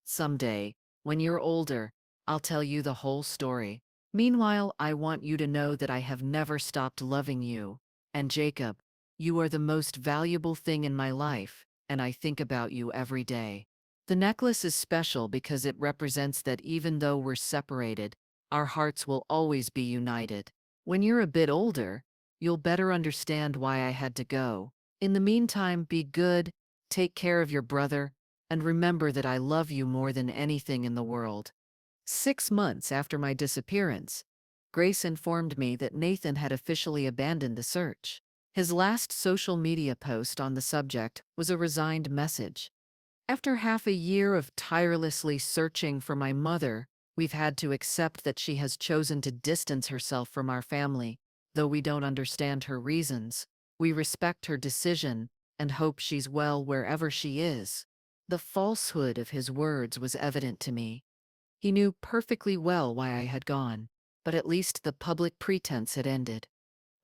Someday, when you're older, I'll tell you the whole story. Meanwhile, I want you to know that I have never stopped loving you. And Jacob, you are the most valuable thing in my life, and I think about you every day. The necklace is special because it represents that even though we're separated, our hearts will always be united. When you're a bit older, you'll better understand why I had to go. In the meantime, be good, take care of your brother, and remember that I love you more than anything in the world. 6 months after my disappearance, Grace informed me that Nathan had officially abandoned the search. His last social media post on the subject was a resigned message. After half a year of tirelessly searching for my mother, we've had to accept that she has chosen to distance herself from our family. Though we don't understand her reasons, we respect her decision and hope she's well wherever she is. The falsehood of his words was evident to me. He knew perfectly well why I had gone, but at least the public pretense had ended.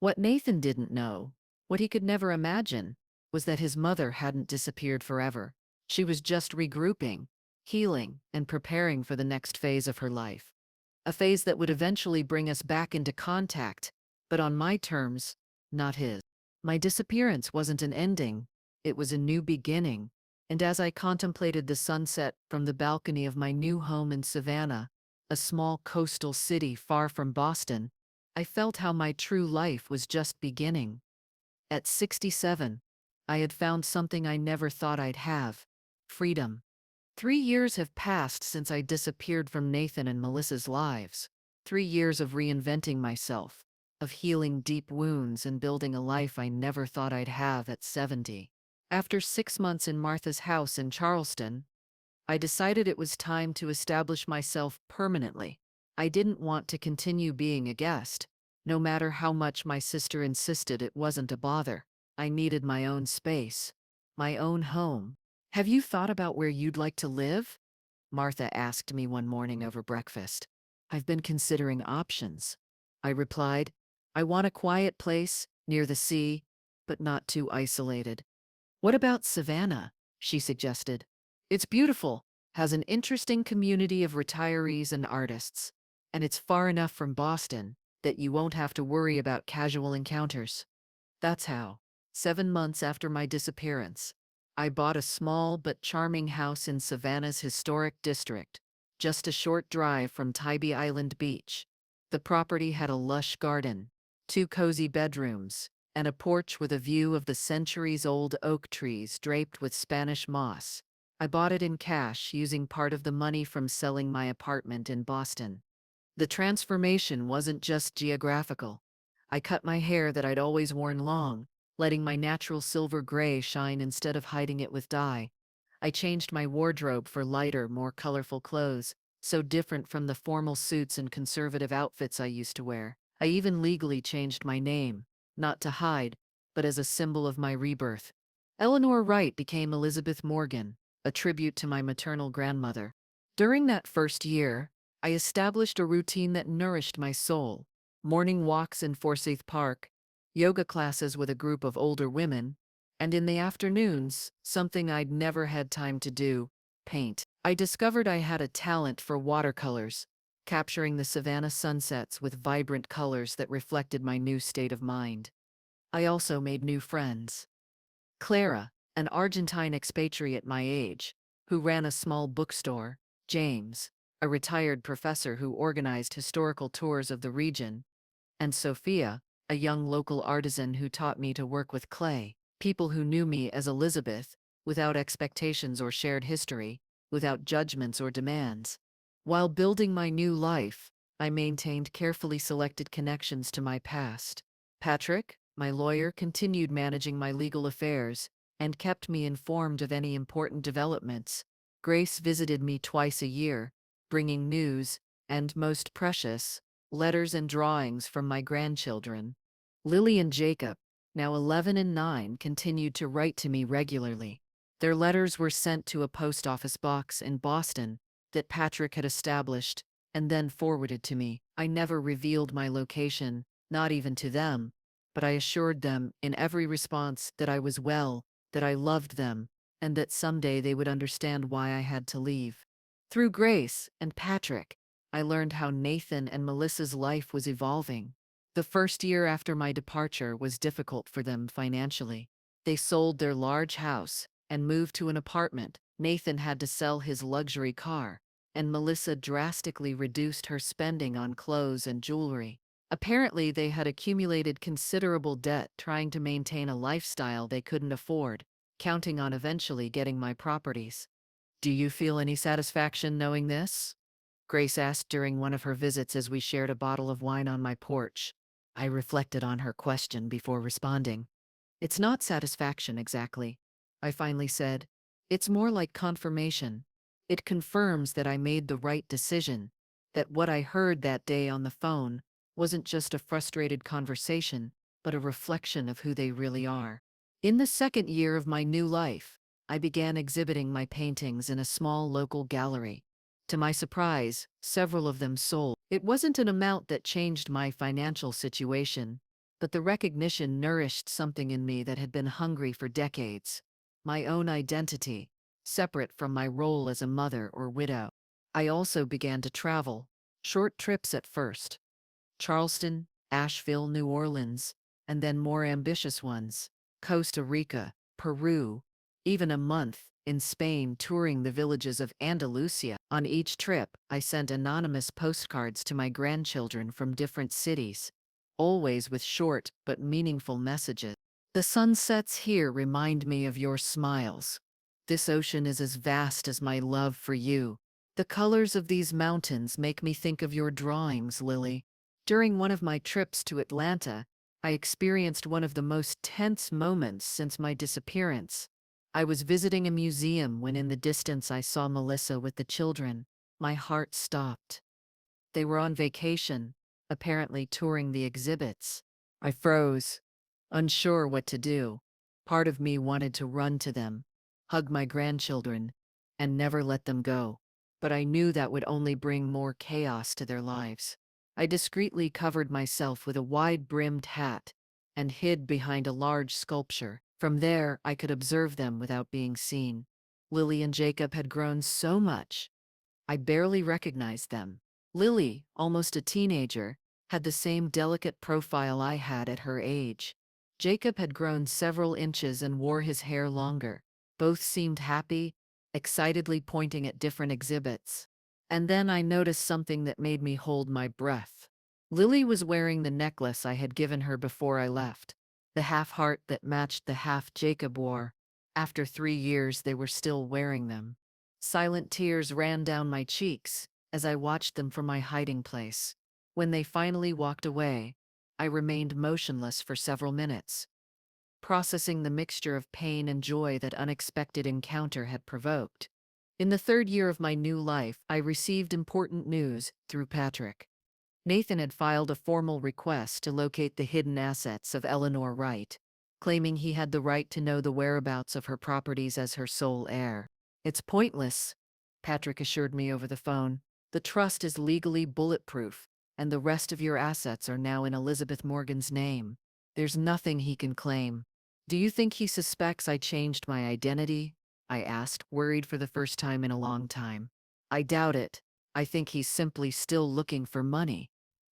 What Nathan didn't know, what he could never imagine, was that his mother hadn't disappeared forever. She was just regrouping, healing, and preparing for the next phase of her life. A phase that would eventually bring us back into contact, but on my terms, not his. My disappearance wasn't an ending, it was a new beginning, and as I contemplated the sunset from the balcony of my new home in Savannah, a small coastal city far from Boston, I felt how my true life was just beginning. At 67, I had found something I never thought I'd have: freedom. 3 years have passed since I disappeared from Nathan and Melissa's lives. 3 years of reinventing myself, of healing deep wounds and building a life I never thought I'd have at 70. After 6 months in Martha's house in Charleston, I decided it was time to establish myself permanently. I didn't want to continue being a guest, no matter how much my sister insisted it wasn't a bother. I needed my own space, my own home. Have you thought about where you'd like to live? Martha asked me one morning over breakfast. I've been considering options, I replied. I want a quiet place, near the sea, but not too isolated. What about Savannah? She suggested. It's beautiful, has an interesting community of retirees and artists, and it's far enough from Boston that you won't have to worry about casual encounters. That's how, 7 months after my disappearance, I bought a small but charming house in Savannah's historic district, just a short drive from Tybee Island Beach. The property had a lush garden, 2 cozy bedrooms, and a porch with a view of the centuries-old oak trees draped with Spanish moss. I bought it in cash using part of the money from selling my apartment in Boston. The transformation wasn't just geographical. I cut my hair that I'd always worn long, letting my natural silver gray shine instead of hiding it with dye. I changed my wardrobe for lighter, more colorful clothes, so different from the formal suits and conservative outfits I used to wear. I even legally changed my name, not to hide, but as a symbol of my rebirth. Eleanor Wright became Elizabeth Morgan, a tribute to my maternal grandmother. During that first year, I established a routine that nourished my soul: morning walks in Forsyth Park, yoga classes with a group of older women, and in the afternoons, something I'd never had time to do: paint. I discovered I had a talent for watercolors, capturing the Savannah sunsets with vibrant colors that reflected my new state of mind. I also made new friends. Clara, an Argentine expatriate my age, who ran a small bookstore; James, a retired professor who organized historical tours of the region; and Sophia, a young local artisan who taught me to work with clay. People who knew me as Elizabeth, without expectations or shared history, without judgments or demands. While building my new life, I maintained carefully selected connections to my past. Patrick, my lawyer, continued managing my legal affairs and kept me informed of any important developments. Grace visited me twice a year, bringing news and, most precious, letters and drawings from my grandchildren. Lily and Jacob, now 11 and 9, continued to write to me regularly. Their letters were sent to a post office box in Boston that Patrick had established and then forwarded to me. I never revealed my location, not even to them, but I assured them in every response that I was well, that I loved them, and that someday they would understand why I had to leave. Through Grace and Patrick, I learned how Nathan and Melissa's life was evolving. The first year after my departure was difficult for them financially. They sold their large house and moved to an apartment. Nathan had to sell his luxury car, and Melissa drastically reduced her spending on clothes and jewelry. Apparently, they had accumulated considerable debt trying to maintain a lifestyle they couldn't afford, counting on eventually getting my properties. "Do you feel any satisfaction knowing this?" Grace asked during one of her visits as we shared a bottle of wine on my porch. I reflected on her question before responding. "It's not satisfaction exactly," I finally said. "It's more like confirmation. It confirms that I made the right decision, that what I heard that day on the phone wasn't just a frustrated conversation, but a reflection of who they really are." In the second year of my new life, I began exhibiting my paintings in a small local gallery. To my surprise, several of them sold. It wasn't an amount that changed my financial situation, but the recognition nourished something in me that had been hungry for decades: my own identity, separate from my role as a mother or widow. I also began to travel, short trips at first: Charleston, Asheville, New Orleans, and then more ambitious ones: Costa Rica, Peru, even a month in Spain touring the villages of Andalusia. On each trip, I sent anonymous postcards to my grandchildren from different cities, always with short but meaningful messages. "The sunsets here remind me of your smiles. This ocean is as vast as my love for you. The colors of these mountains make me think of your drawings, Lily." During one of my trips to Atlanta, I experienced one of the most tense moments since my disappearance. I was visiting a museum when in the distance I saw Melissa with the children. My heart stopped. They were on vacation, apparently touring the exhibits. I froze, unsure what to do. Part of me wanted to run to them, hug my grandchildren, and never let them go. But I knew that would only bring more chaos to their lives. I discreetly covered myself with a wide-brimmed hat and hid behind a large sculpture. From there, I could observe them without being seen. Lily and Jacob had grown so much, I barely recognized them. Lily, almost a teenager, had the same delicate profile I had at her age. Jacob had grown several inches and wore his hair longer. Both seemed happy, excitedly pointing at different exhibits. And then I noticed something that made me hold my breath. Lily was wearing the necklace I had given her before I left, the half heart that matched the half Jacob wore. After 3 years, they were still wearing them. Silent tears ran down my cheeks as I watched them from my hiding place. When they finally walked away, I remained motionless for several minutes, processing the mixture of pain and joy that unexpected encounter had provoked. In the third year of my new life, I received important news through Patrick. Nathan had filed a formal request to locate the hidden assets of Eleanor Wright, claiming he had the right to know the whereabouts of her properties as her sole heir. It's pointless, Patrick assured me over the phone. The trust is legally bulletproof, and the rest of your assets are now in Elizabeth Morgan's name. There's nothing he can claim. Do you think he suspects I changed my identity? I asked, worried for the first time in a long time. I doubt it. I think he's simply still looking for money.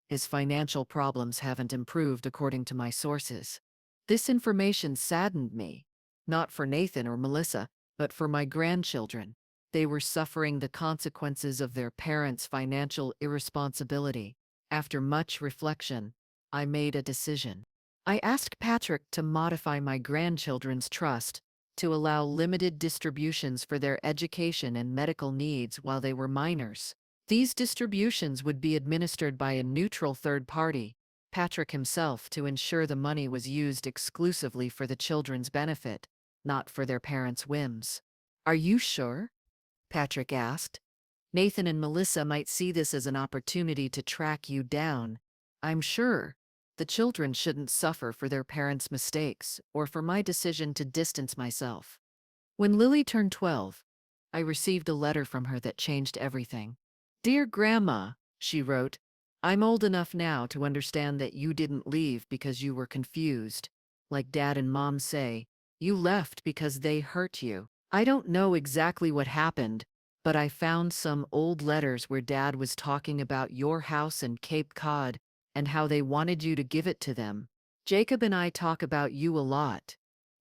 His financial problems haven't improved according to my sources. This information saddened me, not for Nathan or Melissa, but for my grandchildren. They were suffering the consequences of their parents' financial irresponsibility. After much reflection, I made a decision. I asked Patrick to modify my grandchildren's trust to allow limited distributions for their education and medical needs while they were minors. These distributions would be administered by a neutral third party, Patrick himself, to ensure the money was used exclusively for the children's benefit, not for their parents' whims. Are you sure? Patrick asked. Nathan and Melissa might see this as an opportunity to track you down. I'm sure. The children shouldn't suffer for their parents' mistakes or for my decision to distance myself. When Lily turned 12, I received a letter from her that changed everything. Dear Grandma, she wrote, I'm old enough now to understand that you didn't leave because you were confused. Like Dad and Mom say, you left because they hurt you. I don't know exactly what happened, but I found some old letters where Dad was talking about your house in Cape Cod and how they wanted you to give it to them. Jacob and I talk about you a lot.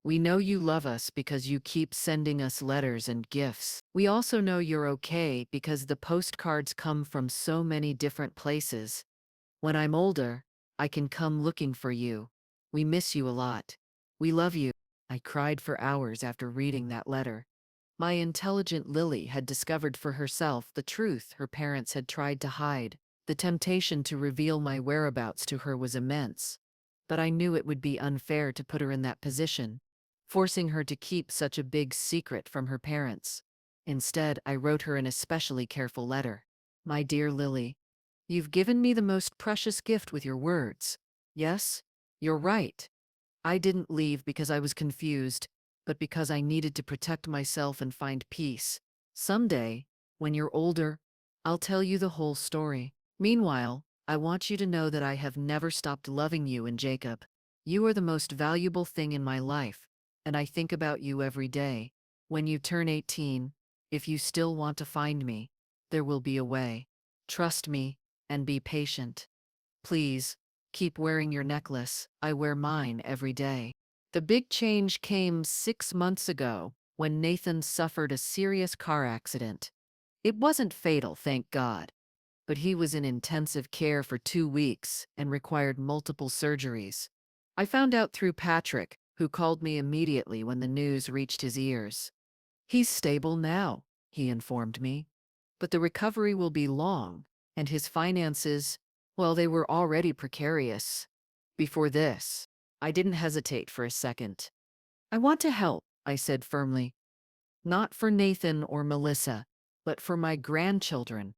We know you love us because you keep sending us letters and gifts. We also know you're okay because the postcards come from so many different places. When I'm older, I can come looking for you. We miss you a lot. We love you. I cried for hours after reading that letter. My intelligent Lily had discovered for herself the truth her parents had tried to hide. The temptation to reveal my whereabouts to her was immense, but I knew it would be unfair to put her in that position, forcing her to keep such a big secret from her parents. Instead, I wrote her an especially careful letter. My dear Lily, you've given me the most precious gift with your words. Yes, you're right. I didn't leave because I was confused, but because I needed to protect myself and find peace. Someday, when you're older, I'll tell you the whole story. Meanwhile, I want you to know that I have never stopped loving you and Jacob. You are the most valuable thing in my life, and I think about you every day. When you turn 18, if you still want to find me, there will be a way. Trust me and be patient. Please, keep wearing your necklace. I wear mine every day. The big change came 6 months ago when Nathan suffered a serious car accident. It wasn't fatal, thank God, but he was in intensive care for 2 weeks and required multiple surgeries. I found out through Patrick, who called me immediately when the news reached his ears. He's stable now, he informed me, but the recovery will be long, and his finances, well, they were already precarious. Before this, I didn't hesitate for a second. I want to help, I said firmly. Not for Nathan or Melissa, but for my grandchildren.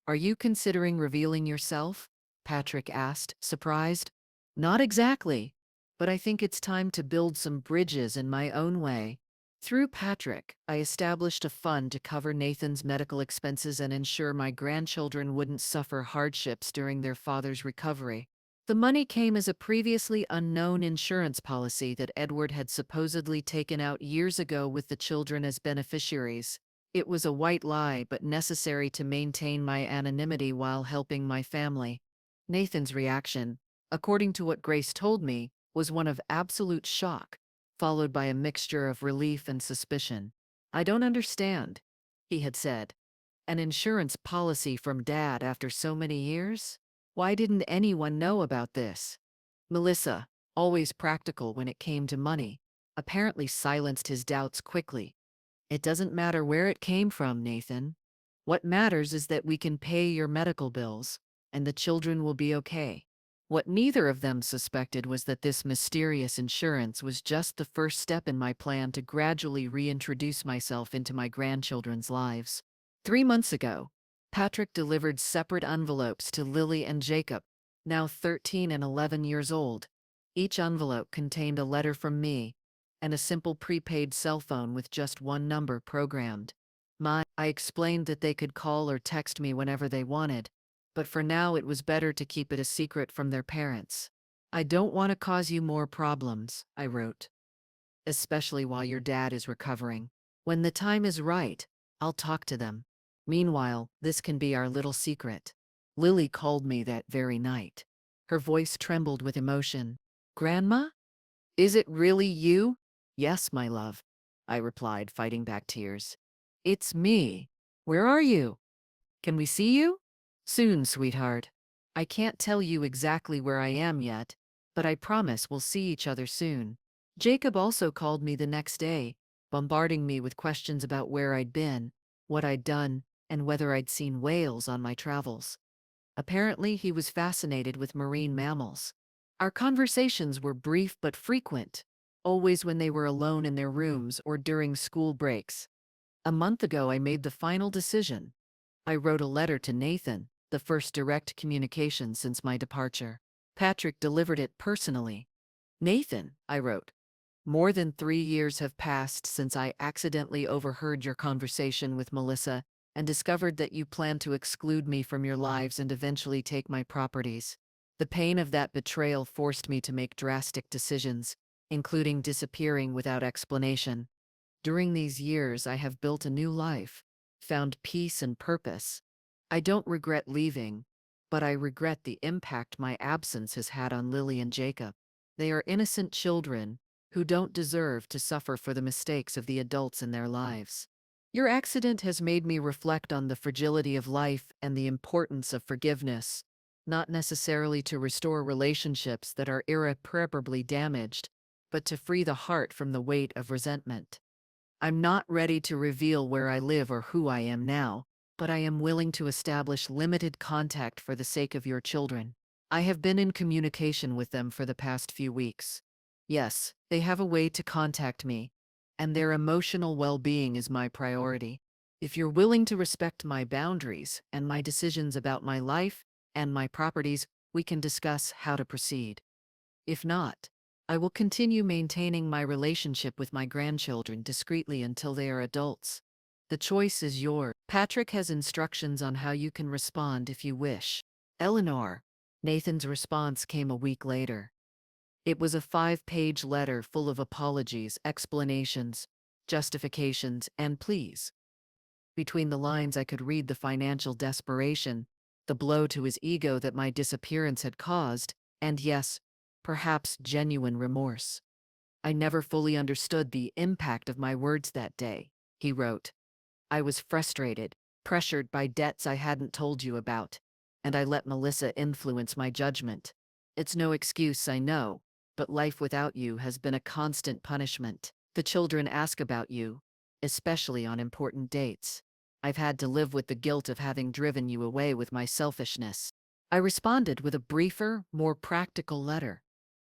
Are you considering revealing yourself? Patrick asked, surprised. Not exactly, but I think it's time to build some bridges in my own way. Through Patrick, I established a fund to cover Nathan's medical expenses and ensure my grandchildren wouldn't suffer hardships during their father's recovery. The money came as a previously unknown insurance policy that Edward had supposedly taken out years ago with the children as beneficiaries. It was a white lie, but necessary to maintain my anonymity while helping my family. Nathan's reaction, according to what Grace told me, was one of absolute shock, followed by a mixture of relief and suspicion. I don't understand, he had said. An insurance policy from Dad after so many years? Why didn't anyone know about this? Melissa, always practical when it came to money, apparently silenced his doubts quickly. It doesn't matter where it came from, Nathan. What matters is that we can pay your medical bills, and the children will be okay. What neither of them suspected was that this mysterious insurance was just the first step in my plan to gradually reintroduce myself into my grandchildren's lives. 3 months ago, Patrick delivered separate envelopes to Lily and Jacob, now 13 and 11 years old. Each envelope contained a letter from me and a simple prepaid cell phone with just one number programmed. I explained that they could call or text me whenever they wanted, but for now it was better to keep it a secret from their parents. I don't want to cause you more problems, I wrote, especially while your dad is recovering. When the time is right, I'll talk to them. Meanwhile, this can be our little secret. Lily called me that very night. Her voice trembled with emotion. Grandma? Is it really you? Yes, my love, I replied, fighting back tears. It's me. Where are you? Can we see you? Soon, sweetheart. I can't tell you exactly where I am yet, but I promise we'll see each other soon. Jacob also called me the next day, bombarding me with questions about where I'd been, what I'd done, and whether I'd seen whales on my travels. Apparently, he was fascinated with marine mammals. Our conversations were brief but frequent, always when they were alone in their rooms or during school breaks. A month ago, I made the final decision. I wrote a letter to Nathan, the first direct communication since my departure. Patrick delivered it personally. Nathan, I wrote, more than 3 years have passed since I accidentally overheard your conversation with Melissa and discovered that you plan to exclude me from your lives and eventually take my properties. The pain of that betrayal forced me to make drastic decisions, including disappearing without explanation. During these years, I have built a new life, found peace and purpose. I don't regret leaving, but I regret the impact my absence has had on Lily and Jacob. They are innocent children who don't deserve to suffer for the mistakes of the adults in their lives. Your accident has made me reflect on the fragility of life and the importance of forgiveness, not necessarily to restore relationships that are irreparably damaged, but to free the heart from the weight of resentment. I'm not ready to reveal where I live or who I am now, but I am willing to establish limited contact for the sake of your children. I have been in communication with them for the past few weeks. Yes, they have a way to contact me, and their emotional well-being is my priority. If you're willing to respect my boundaries and my decisions about my life and my properties, we can discuss how to proceed. If not, I will continue maintaining my relationship with my grandchildren discreetly until they are adults. The choice is yours. Patrick has instructions on how you can respond if you wish. Eleanor. Nathan's response came a week later. It was a 5-page letter full of apologies, explanations, justifications, and pleas. Between the lines, I could read the financial desperation, the blow to his ego that my disappearance had caused, and yes, perhaps genuine remorse. I never fully understood the impact of my words that day, he wrote. I was frustrated, pressured by debts I hadn't told you about, and I let Melissa influence my judgment. It's no excuse, I know, but life without you has been a constant punishment. The children ask about you, especially on important dates. I've had to live with the guilt of having driven you away with my selfishness. I responded with a briefer, more practical letter.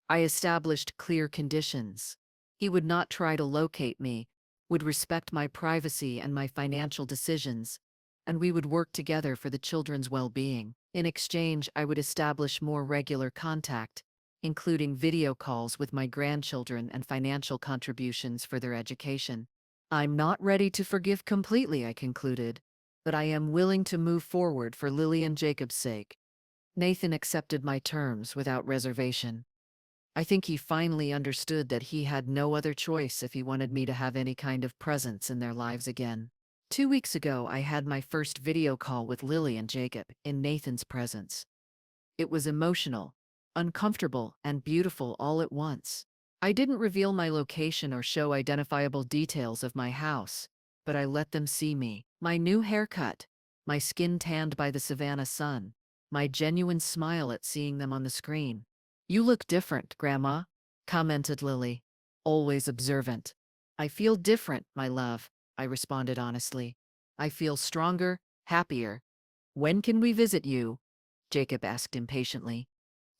I established clear conditions. He would not try to locate me, would respect my privacy and my financial decisions, and we would work together for the children's well-being. In exchange, I would establish more regular contact, including video calls with my grandchildren and financial contributions for their education. I'm not ready to forgive completely, I concluded, but I am willing to move forward for Lily and Jacob's sake. Nathan accepted my terms without reservation. I think he finally understood that he had no other choice if he wanted me to have any kind of presence in their lives again. 2 weeks ago, I had my first video call with Lily and Jacob in Nathan's presence. It was emotional, uncomfortable, and beautiful all at once. I didn't reveal my location or show identifiable details of my house, but I let them see me. My new haircut, my skin tanned by the Savannah sun, my genuine smile at seeing them on the screen. You look different, Grandma, commented Lily, always observant. I feel different, my love, I responded honestly. I feel stronger, happier. When can we visit you? Jacob asked impatiently.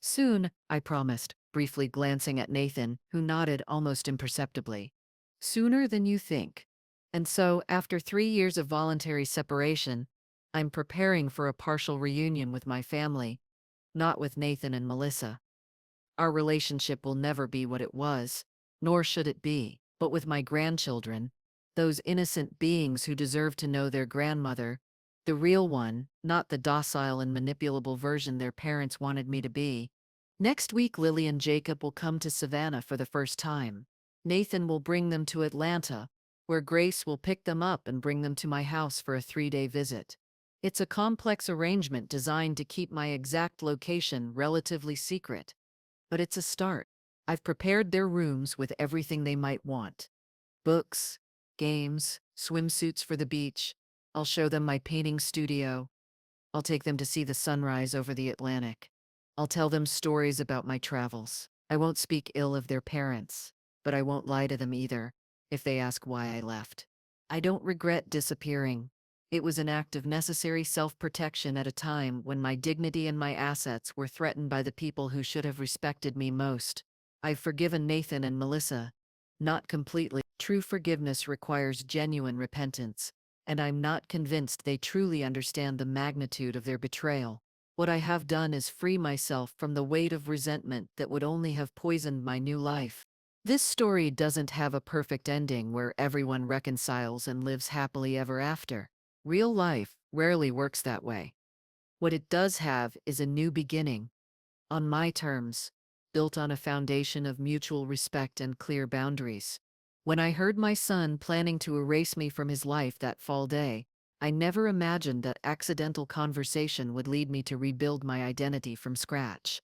Soon, I promised, briefly glancing at Nathan, who nodded almost imperceptibly. Sooner than you think. And so, after 3 years of voluntary separation, I'm preparing for a partial reunion with my family, not with Nathan and Melissa. Our relationship will never be what it was, nor should it be, but with my grandchildren, those innocent beings who deserve to know their grandmother, the real one, not the docile and manipulable version their parents wanted me to be. Next week, Lily and Jacob will come to Savannah for the first time. Nathan will bring them to Atlanta, where Grace will pick them up and bring them to my house for a 3-day visit. It's a complex arrangement designed to keep my exact location relatively secret. But it's a start. I've prepared their rooms with everything they might want: books, games, swimsuits for the beach. I'll show them my painting studio. I'll take them to see the sunrise over the Atlantic. I'll tell them stories about my travels. I won't speak ill of their parents, but I won't lie to them either if they ask why I left. I don't regret disappearing. It was an act of necessary self-protection at a time when my dignity and my assets were threatened by the people who should have respected me most. I've forgiven Nathan and Melissa. Not completely. True forgiveness requires genuine repentance, and I'm not convinced they truly understand the magnitude of their betrayal. What I have done is free myself from the weight of resentment that would only have poisoned my new life. This story doesn't have a perfect ending where everyone reconciles and lives happily ever after. Real life rarely works that way. What it does have is a new beginning, on my terms, built on a foundation of mutual respect and clear boundaries. When I heard my son planning to erase me from his life that fall day, I never imagined that accidental conversation would lead me to rebuild my identity from scratch,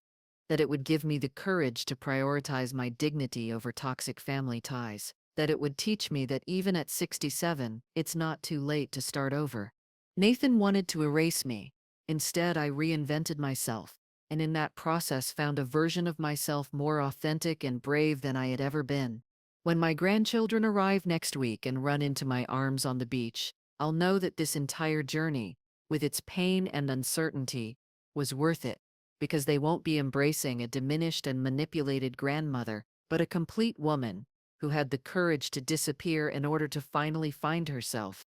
that it would give me the courage to prioritize my dignity over toxic family ties, that it would teach me that even at 67, it's not too late to start over. Nathan wanted to erase me. Instead, I reinvented myself, and in that process found a version of myself more authentic and brave than I had ever been. When my grandchildren arrive next week and run into my arms on the beach, I'll know that this entire journey, with its pain and uncertainty, was worth it, because they won't be embracing a diminished and manipulated grandmother, but a complete woman who had the courage to disappear in order to finally find herself.